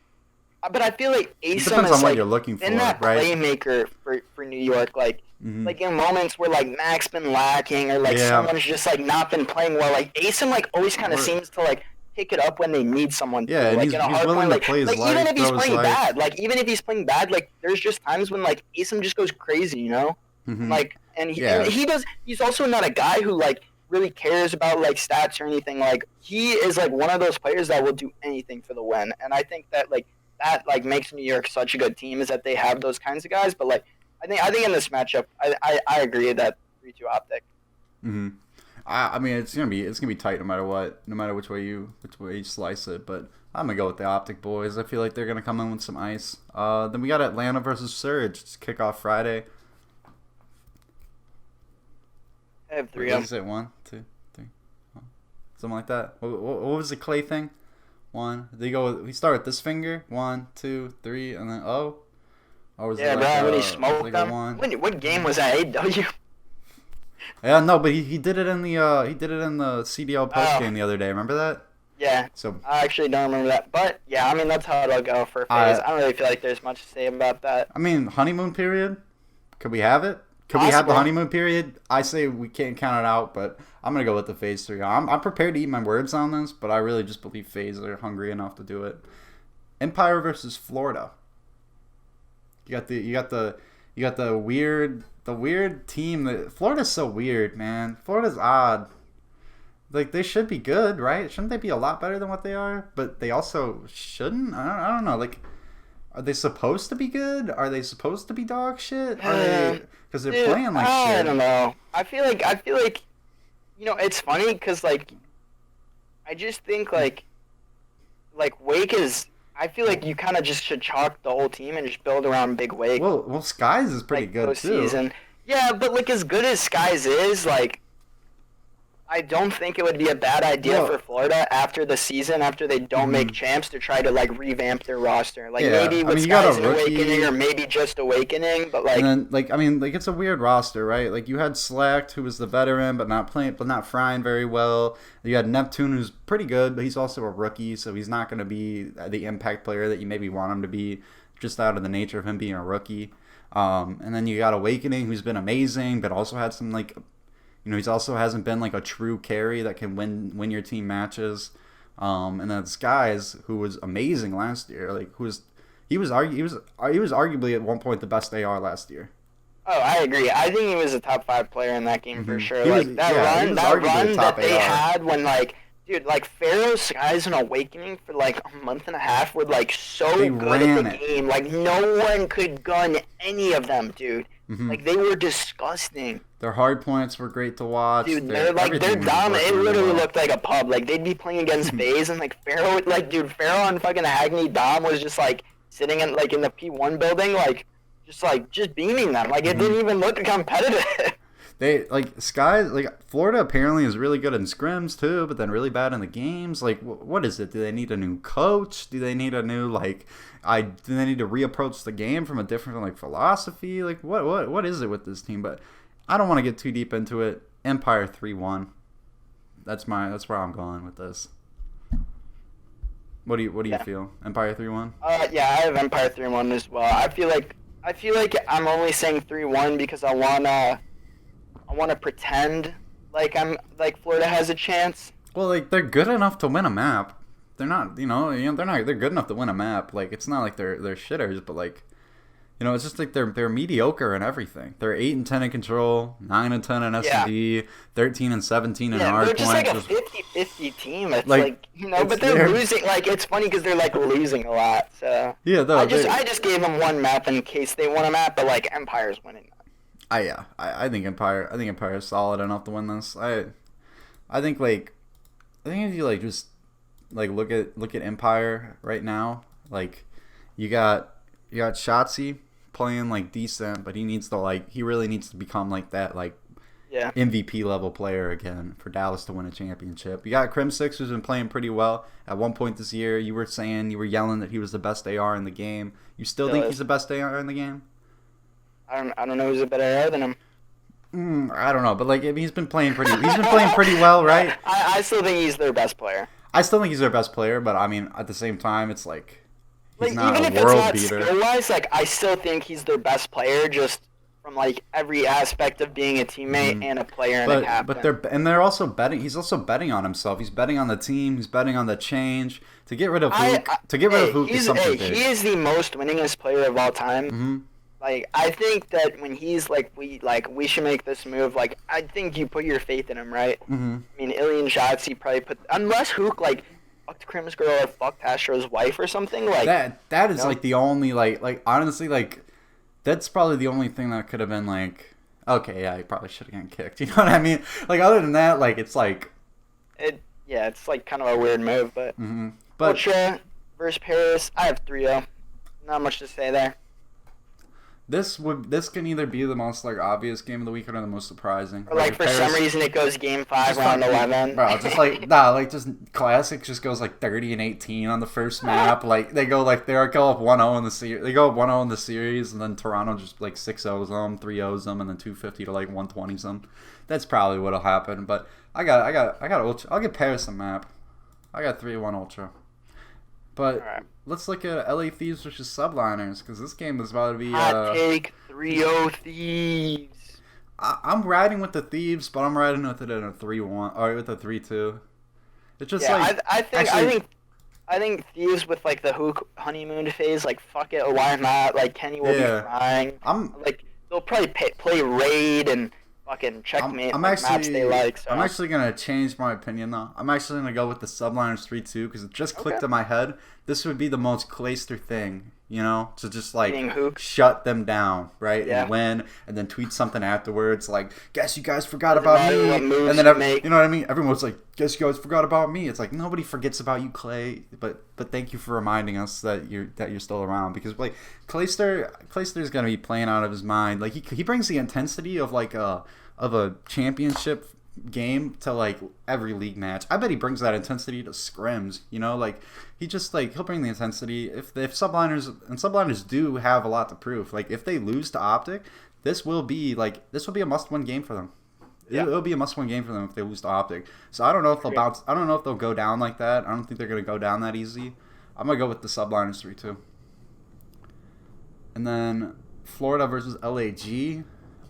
but I feel like It Asim depends on is what you're like looking been for, that right? playmaker for New York, like. Mm-hmm. Like in moments where like Mac's been lacking or like Yeah. someone's just like not been playing well, like Asim like always kind of seems to like pick it up when they need someone to. Yeah, and Like in a he's hard willing point, to play his even life, if he's throw his playing life. bad, like there's just times when like Asim just goes crazy. Mm-hmm. Like and Yeah. he does. He's also not a guy who like really cares about like stats or anything. Like he is like one of those players that will do anything for the win, and I think that like makes New York such a good team is that they have those kinds of guys. But like I think in this matchup, I agree that 3-2 optic. Mm-hmm. I mean, it's gonna be tight no matter what, no matter which way you slice it. But I'm gonna go with the Optic boys. I feel like they're gonna come in with some ice. Then we got Atlanta versus Surge. It's kickoff Friday. I have What three did of you them. say? 1, 2, 3, something like that. What was the Clay thing? One. They go. We start with this finger. 1, 2, 3, and then O. Or was Yeah, it like bro, when he was it smoked like a them. one? What game was that? AW. Yeah, no, but he did it in the CDL post Oh, game the other day. Remember that? yeah. So I actually don't remember that, but yeah, I mean that's how it'll go for phase. I I don't really feel like there's much to say about that. I mean honeymoon period. Could we have it? Could we have the Possible. honeymoon period? I say we can't count it out, but I'm gonna go with the phase 3. I'm prepared to eat my words on this, but I really just believe phase are hungry enough to do it. Empire versus Florida. You got the weird team that Florida's so weird, man. Florida's odd. Like they should be good, right? Shouldn't they be a lot better than what they are? But they also shouldn't. I don't know. Like, are they supposed to be good? Are they supposed to be dog shit? Are they? Because they're Dude, playing like I shit. don't know. I feel like it's funny because like I just think like Wake is. I feel like you kind of just should chalk the whole team and just build around Big Wake. Well, Skies is pretty Like good too. postseason. Yeah, but like as good as Skies is, like I don't think it would be a bad idea for Well, Florida after the season, after they don't make mhm. champs, to try to like revamp their roster. Like Yeah. maybe I with mean, you got Skies a and Awakening, or rookie. maybe just Awakening, but And like then, it's a weird roster, right? Like, you had Slacked, who was the veteran, but not frying very well. You had Neptune, who's pretty good, but he's also a rookie, so he's not going to be the impact player that you maybe want him to be, just out of the nature of him being a rookie. And then you got Awakening, who's been amazing, but also had some he's also hasn't been like a true carry that can win your team matches. And then Skies, who was amazing last year, like he was arguably at one point the best AR last year. oh, I agree. I think he was a top 5 player in that game for sure. He was Like that yeah, he run, was that arguably a run top that they AR. had when like. Dude, like Pharaoh, Skies, and Awakening for like a month and a half were like They so good at ran the it. game. Like no one could gun any of them, dude. Hmm. Like they were disgusting. Their hard points were great to watch. Dude, they're Everything was dominant. It working really literally well. looked like a pub. Like they'd be playing against FaZe and like Pharaoh, like dude, Pharaoh and fucking Agni Dom was just like sitting in the P1 building, just beaming them. Like it Hmm. didn't even look competitive. They Florida apparently is really good in scrims too, but then really bad in the games. Like, what is it? Do they need a new coach? Do they need a new do they need to reapproach the game from a different philosophy? Like, what is it with this team? But I don't want to get too deep into it. Empire 3-1. That's where I'm going with this. What do you Yeah. feel? Empire 3-1. Yeah, I have Empire 3-1 as well. I feel like I'm only saying 3-1 because I wanna pretend like I'm like Florida has a chance. Well, they're good enough to win a map. They're not, they're not. They're good enough to win a map. Like, it's not like they're shitters, but You know, it's just like they're mediocre in everything. They're 8-10 in control, 9-10 in Yeah. S&D, 13-17 in Yeah, hard they're just like points. a 50-50 team. It's Like like, you know, it's but they're their losing. Like, it's funny because they're like losing a lot. So yeah, though they I just gave them one map in case they won a map, but like Empire's winning. I think Empire is solid enough to win this. I think like I think if you like just like look at Empire right now, like you got Shotzi playing like decent, but he really needs to become like that like Yeah. MVP level player again for Dallas to win a championship. You got Crim6 who's been playing pretty well. At one point this year, you were yelling that he was the best AR in the game. You still think he's the best AR in the game? I don't know who's a better AR than him. I don't know, but like I mean, he's been playing pretty well, right? I still think he's their best player. I still think he's their best player, but I mean, at the same time, it's like he's Like not even a if it's world not beater. skill wise, like I still think he's their best player, just from like every aspect of being a teammate and a player and a captain. But they're also betting. He's also betting on himself. He's betting on the team. He's betting on the change to get rid of Huke. Is something big. He is the most winningest player of all time. Mm-hmm. Like I think that when he's like we should make this move. Like I think you put your faith in him, right? Mm-hmm. I mean, Illian Shotzi probably put unless Huke like fucked Crim's girl or fucked Astro's wife or something like that is like the only like honestly like that's probably the only thing that could have been like okay, yeah, he probably should have gotten kicked. You know what I mean? Like other than that, like it's like it's like kind of a weird move, but but Ultra versus Paris, I have 3-0. Not much to say there. this can either be the most like obvious game of the week or the most surprising. Or like for some reason it goes game 5 round 11. Bro, just like like just classic just goes like 30-18 on the first map. Like they go up 1-0 in the series. They go up 1-0 in the series, and then Toronto just like 6-0s them, 3-0s them, and then 250 to like 120s them. That's probably what'll happen. But I got Ultra. I'll get Paris a map. I got 3-1 Ultra. But let's look at LA Thieves versus Subliners, because this game is about to be... Hot take, 3-0 Thieves. I'm riding with the Thieves, but I'm riding with it in a 3-1, or with a 3-2. It's just I think Thieves with like the Huke honeymoon phase, like fuck it, why not? Like Kenny will be fine. Like they'll probably play raid and fucking checkmate maps they like. So. I'm actually gonna change my opinion though. I'm actually gonna go with the Subliners 3-2 because it just clicked in my head. This would be the most Clayster thing, you know, to just like shut them down, right, and win, and then tweet something afterwards like, "Guess you guys forgot about me," and then you know what I mean. Everyone's like, "Guess you guys forgot about me." It's like nobody forgets about you, Clay. But thank you for reminding us that you're still around, because like Clayster's gonna be playing out of his mind. Like he brings the intensity of like a championship game to like every league match. I bet he brings that intensity to scrims, you know, like he just like he'll bring the intensity. If Subliners do have a lot to prove. Like if they lose to Optic, this will be a must-win game for them. Yeah. It'll be a must-win game for them if they lose to Optic. So I don't know if they'll bounce. I don't know if they'll go down like that. I don't think they're gonna go down that easy. I'm gonna go with the Subliners 3-2. And then Florida versus LAG.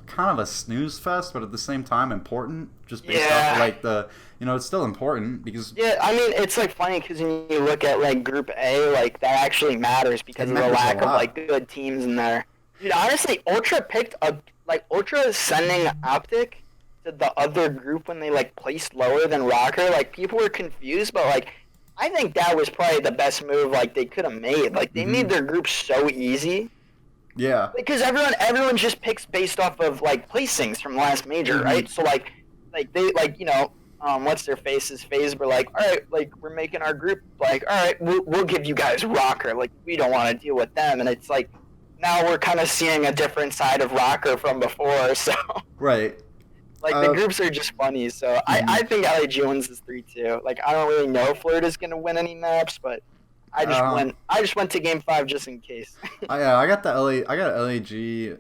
Kind of a snooze fest, but at the same time important, just based off like it's still important because I mean it's like funny because when you look at like Group A, like that actually matters because of the lack of like good teams in there. Dude, honestly, Ultra Ultra sending Optic to the other group when they like placed lower than Rocker. Like people were confused, but like I think that was probably the best move like they could have made. Like they made their group so easy. Yeah. Because everyone just picks based off of like placings from last major, right? So like they like what's their face's phase were like, all right, like we're making our group like, all right, we'll give you guys Rocker, like we don't want to deal with them, and it's like now we're kind of seeing a different side of Rocker from before, so right. Like the groups are just funny, so I think LAG wins this 3-2. Like I don't really know if Florida's gonna win any maps, but. I just went to game 5 just in case. I got LAG.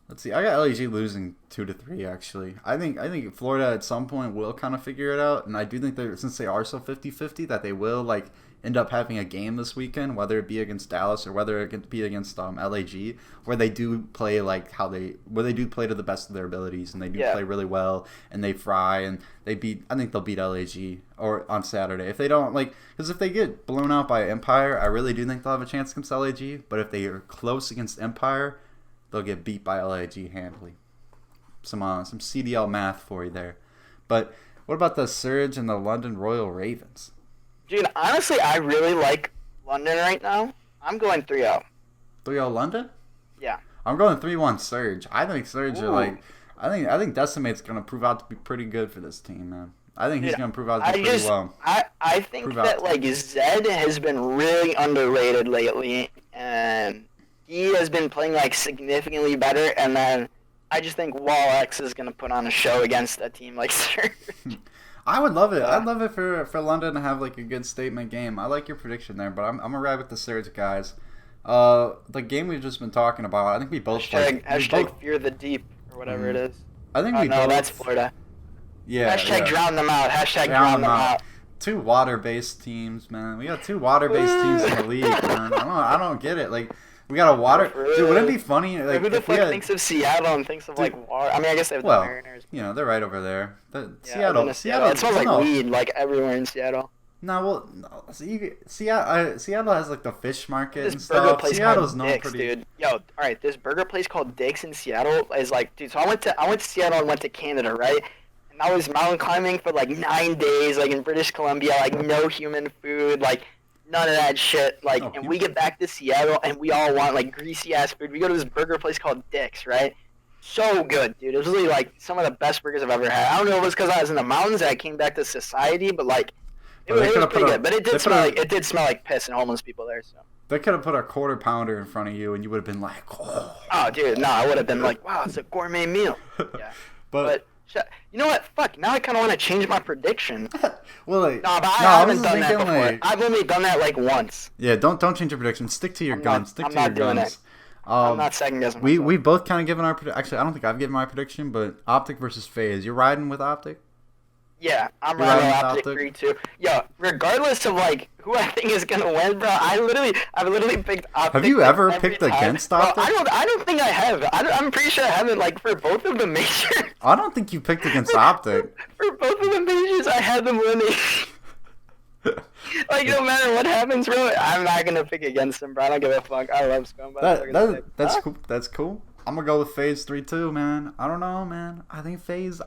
Let's see. I got LAG losing 2-3. Actually, I think Florida at some point will kind of figure it out, and I do think that since they are so 50-50, that they will like end up having a game this weekend, whether it be against Dallas or whether it be against LAG, where they do play where they do play to the best of their abilities and they do play really well and they fry and I think they'll beat LAG or on Saturday. If they don't because if they get blown out by Empire, I really do think they'll have a chance against LAG. But if they are close against Empire, they'll get beat by LAG handily. Some CDL math for you there. But what about the Surge and the London Royal Ravens? Dude, honestly, I really like London right now. I'm going 3-0. 3-0 London? Yeah. I'm going 3-1 Surge. I think Surge are I think Decimate's going to prove out to be pretty good for this team, man. I think he's going to prove out to be pretty well. I think that Zed has been really underrated lately, and he has been playing significantly better, and then I just think Wall X is going to put on a show against a team like Surge. I would love it. I'd love it for London to have a good statement game. I like your prediction there, but I'm gonna ride with the Surge guys. The game we've just been talking about, I think we both hashtag Fear the Deep or whatever it is. I think we both. That's Florida. Yeah. Hashtag drown them out. Hashtag drown them out. 2 water-based teams, man. We got 2 water-based teams in the league, man. I don't get it. We got a water. Dude, wouldn't it be funny? Who the fuck thinks of Seattle and thinks of water? I mean, I guess they have the Mariners. They're right over there. Seattle. It smells like weed, everywhere in Seattle. No, Seattle has the fish market and stuff. Seattle's known pretty. Dude. Yo, all right, this burger place called Dick's in Seattle is dude. So I went to Seattle and went to Canada, right? And I was mountain climbing for 9 days, in British Columbia, no human food, none of that shit. And we get back to Seattle and we all want greasy ass food. We go to this burger place called Dick's, right? So good, dude. It was really some of the best burgers I've ever had. I don't know if it was because I was in the mountains and I came back to society, but it was pretty good. But it did smell like piss and homeless people there. So they could have put a quarter pounder in front of you and you would have been like, oh. Oh, dude, no, I would have been like, wow, it's a gourmet meal. Yeah, but you know what? Fuck. Now I kind of want to change my prediction. Well, I haven't done that before. I've only done that once. Yeah, don't change your prediction. Stick to your guns. Stick to your guns. I'm not second guessing. We both kind of given our prediction. Actually, I don't think I've given my prediction, but Optic versus FaZe. You're riding with Optic? Yeah, I'm riding with Optic 3-2. Yo, regardless of who I think is gonna win, bro, I've literally picked Optic. Have you ever picked against Optic? Bro, I don't think I have. I'm pretty sure I haven't. For both of the majors. I don't think you picked against Optic. For both of the majors, I had them winning. No matter what happens, bro, I'm not gonna pick against them, bro. I don't give a fuck. I love Scum. That's cool. That's cool. I'm gonna go with FaZe 3-2, man. I don't know, man. I think FaZe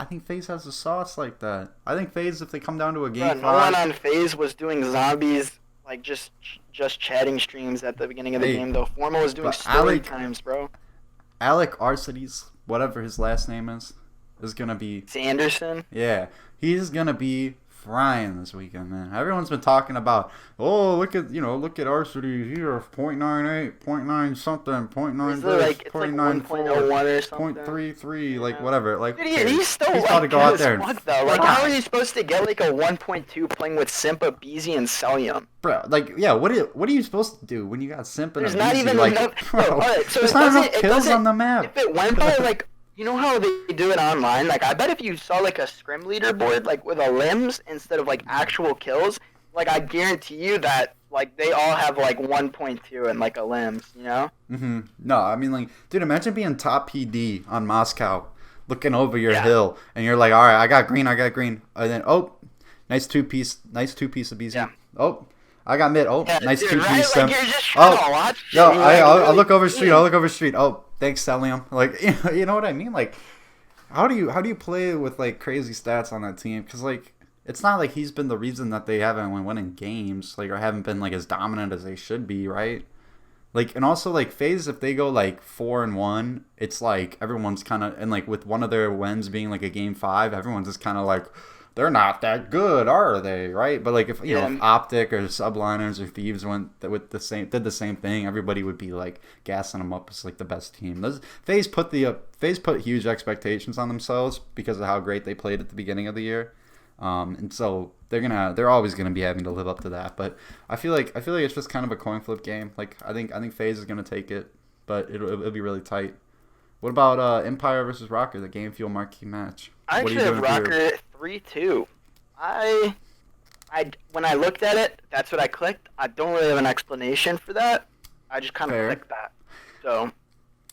has a sauce like that. I think FaZe, if they come down to a game 5, no one on FaZe was doing zombies just chatting streams at the beginning of the game though. Formal was doing story times, bro. Alec Arcides, whatever his last name is gonna be Sanderson. Yeah, he's gonna be frying this weekend, man. Everyone's been talking about, look at Arcides here, 0.98, 0.9 something, 0.9 this, 0.94, or something. 0.33, whatever. Dude, he's still about to go out there. How are you supposed to get a 1.2 playing with Simpa, Beezy, and Celium? Bro, what are you supposed to do when you got Simpa and There's not even enough. Bro, so there's not enough kills on the map. If it went by you know how they do it online? I bet if you saw a scrim leaderboard with a limbs instead of actual kills, I guarantee you that they all have 1.2 and a limbs, you know? Mm-hmm. No, I mean dude, imagine being top PD on Moscow, looking over your hill, and you're like, all right, I got green, and then nice two piece of BZ. Yeah. Oh, I got mid. Oh, yeah, nice 2-piece. You're just trying to watch. No, I'll look over street. Oh, thanks, Celium. You know what I mean? How do you play with crazy stats on that team? Because it's not he's been the reason that they haven't been winning games, or haven't been as dominant as they should be, right? And also FaZe, if they go 4-1, it's everyone's kind of, and with one of their wins being a game 5, everyone's just kind of they're not that good, are they? Right? But if if Optic or Subliners or Thieves did the same thing, everybody would be gassing them up as the best team. FaZe put huge expectations on themselves because of how great they played at the beginning of the year, and so they're always gonna be having to live up to that. But I feel like it's just kind of a coin flip game. I think FaZe is gonna take it, but it'll be really tight. What about Empire versus Rocker, the Game Fuel marquee match? I actually have Rocker 3-2. when I looked at it, that's what I clicked. I don't really have an explanation for that. I just kind of Fair. clicked that. So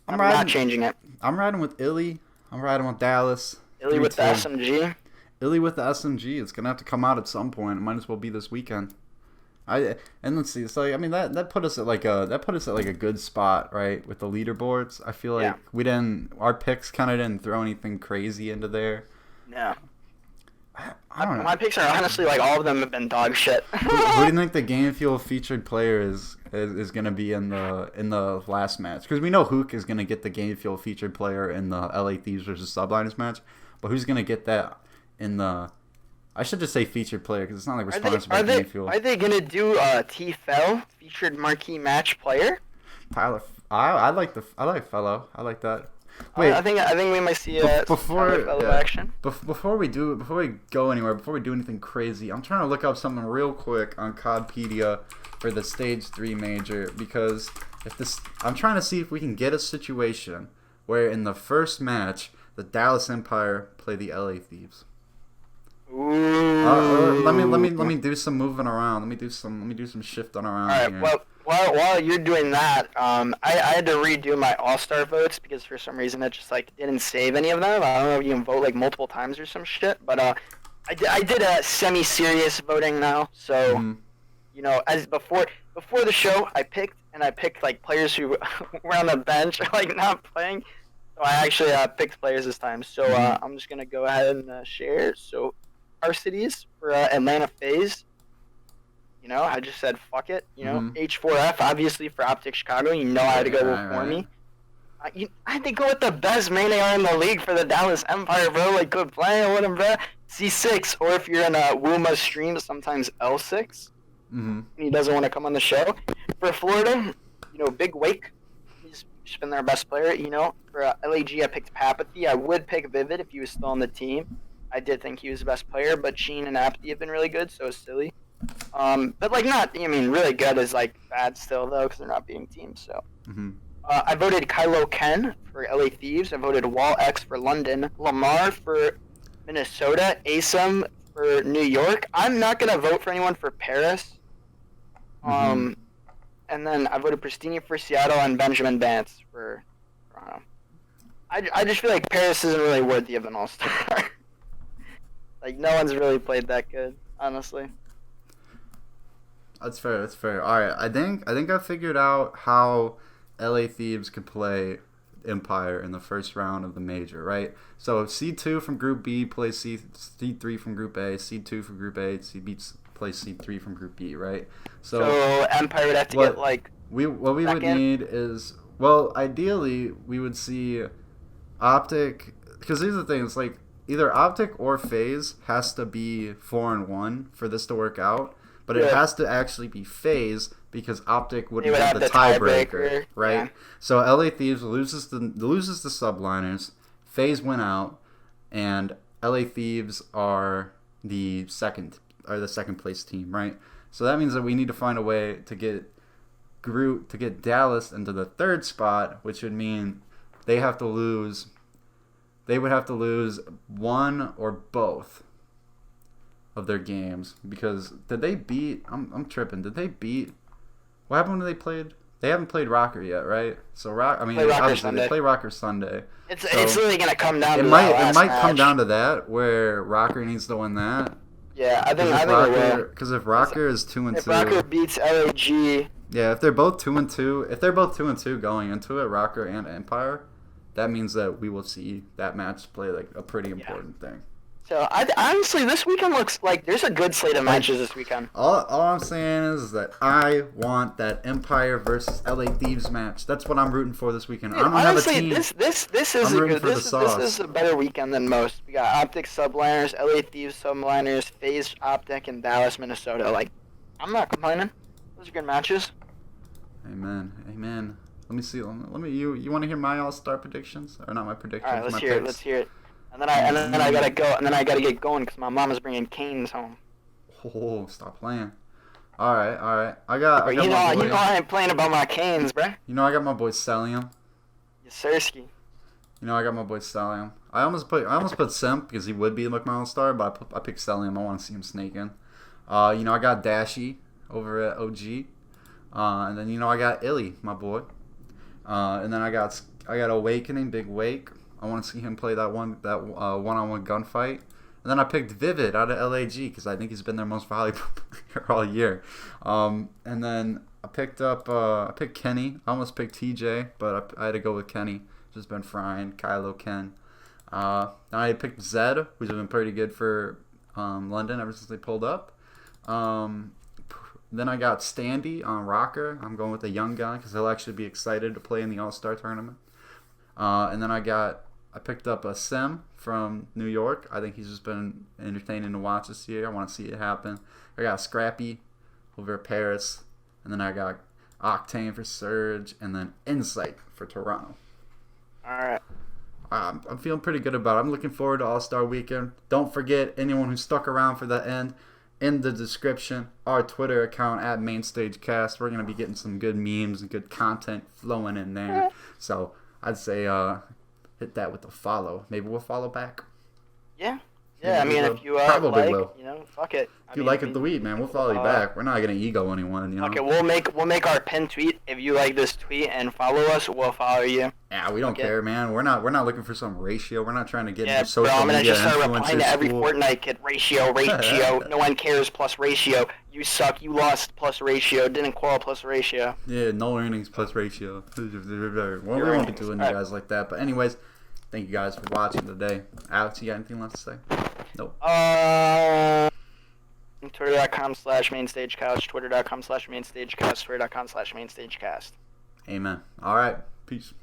I'm riding, not changing it. I'm riding with Illy. I'm riding with Dallas. Illy with the SMG. Illy with the SMG. It's gonna have to come out at some point. It might as well be this weekend. And let's see. It's like, I mean, that put us at like a good spot, right, with the leaderboards. I feel like our picks kind of didn't throw anything crazy into there. No. I don't know. My picks are honestly like all of them have been dog shit. Who do you think the Game Fuel featured player is going to be in the last match? Because we know Huke is going to get the Game Fuel featured player in the LA Thieves versus Subliners match, but who's going to get that in the? I should just say featured player because it's not like we're sponsored by Game Fuel. Are they going to do T-Fel featured marquee match player? Tyler, I like fellow. I like that. Wait, I think we might see action. Before we go anywhere, before we do anything crazy, I'm trying to look up something real quick on Codpedia for the Stage 3 Major because I'm trying to see if we can get a situation where in the first match the Dallas Empire play the LA Thieves. Ooh. Let me do some moving around. Let me do some shifting around. All right. Here. Well, while you're doing that, I had to redo my All-Star votes because for some reason it just like didn't save any of them. I don't know if you can vote like multiple times or some shit, but I did a semi-serious voting now. So you know, as before the show, I picked like players who were on the bench like not playing. So I actually picked players this time. So I'm just gonna go ahead and share. So varsities for Atlanta FaZe. You know, I just said fuck it. You know, H4F obviously for Optic Chicago. You know I had to go before me. I had to go with the best main AR in the league for the Dallas Empire, bro. Like, good playing with him, bro. C6, or if you're in a Wuma stream, sometimes L6. And he doesn't want to come on the show. For Florida, you know, Big Wake. He's been their best player. You know, for LAG, I picked Papathy. I would pick Vivid if he was still on the team. I did think he was the best player, but Sheen and Apathy have been really good, so it's silly. But like really good is like bad still though because they're not being teams. So I voted Kylo Ken for LA Thieves. I voted Wall X for London, Lamar for Minnesota, Asum for New York. I'm not gonna vote for anyone for Paris. And then I voted Pristini for Seattle and Benjamin Vance for Toronto. I just feel like Paris isn't really worthy of an All-Star. Like no one's really played that good, honestly. That's fair. All right, I think I figured out how LA Thieves could play Empire in the first round of the major, right? So C2 from Group B plays C3 from Group A, C2 from Group A, plays C3 from Group B, right? So Empire would have to get like what we would need is, well, ideally we would see Optic, because these are the things, like either Optic or FaZe has to be 4-1 for this to work out. But it has to actually be FaZe because Optic wouldn't have the tiebreaker, right? Yeah. So LA Thieves loses the Subliners, FaZe went out, and LA Thieves are the second place team, right? So that means that we need to find a way to get Dallas into the third spot, which would mean they would have to lose one or both of their games, because I'm tripping. Did they beat? What happened when they played? They haven't played Rocker yet, right? So they play Rocker Sunday. It's really gonna come down. It might come down to that, where Rocker needs to win that. Yeah, I think it will. Because if Rocker is 2-2, if Rocker beats LAG, yeah, if they're both 2-2 going into it, Rocker and Empire, that means that we will see that match play like a pretty important thing. So, honestly, this weekend looks like there's a good slate of matches this weekend. All I'm saying is that I want that Empire versus LA Thieves match. That's what I'm rooting for this weekend. Dude, I don't have a team. This is a better weekend than most. We got Optic Subliners, LA Thieves Subliners, FaZe Optic, and Dallas Minnesota. Like, I'm not complaining. Those are good matches. Amen. Let me see. You want to hear my All-Star predictions, or not my predictions? All right, let's hear it. And then I gotta go. And then I gotta get going because my mom is bringing canes home. Oh, stop playing! All right. You know I ain't playing about my canes, bruh. You know I got my boy Celium. Yes, sirski. You know I got my boy Celium. I almost put Simp because he would be like my All-Star, but I picked Celium. I want to see him snaking. I got Dashy over at OG. And then I got Illy, my boy. And then I got Awakening, Big Wake. I want to see him play that one-on-one gunfight. And then I picked Vivid out of LAG because I think he's been their most valuable player all year. And then I picked Kenny. I almost picked TJ, but I had to go with Kenny. Just been frying. Kylo Ken. Then I picked Zed, who's been pretty good for London ever since they pulled up. Then I got Standy on Rocker. I'm going with the young guy because he'll actually be excited to play in the All-Star tournament. And then I picked up a Sim from New York. I think he's just been entertaining to watch this year. I want to see it happen. I got Scrappy over at Paris. And then I got Octane for Surge. And then Insight for Toronto. All right. I'm feeling pretty good about it. I'm looking forward to All-Star Weekend. Don't forget, anyone who stuck around for the end, in the description, our Twitter account at MainStageCast. We're going to be getting some good memes and good content flowing in there. So I'd say hit that with a follow. Maybe we'll follow back. Yeah. Yeah, I mean, if you probably will. Fuck it. If you like the tweet, man, we'll follow you back. We're not gonna ego anyone, Okay, we'll make our pinned tweet. If you like this tweet and follow us, we'll follow you. Yeah, we don't care, man. We're not looking for some ratio. We're not trying to get into social media. I'm gonna just start replying to every school. Fortnite kid. Ratio. No one cares plus ratio. You suck. You lost plus ratio. Didn't qual plus ratio. Yeah, no earnings plus ratio. Well, we won't be doing you guys like that. But anyways, thank you guys for watching today. Alex, you got anything left to say? Nope. Twitter.com/MainStageCast, Twitter.com/MainStageCast, Twitter.com/MainStageCast. Amen. All right. Peace.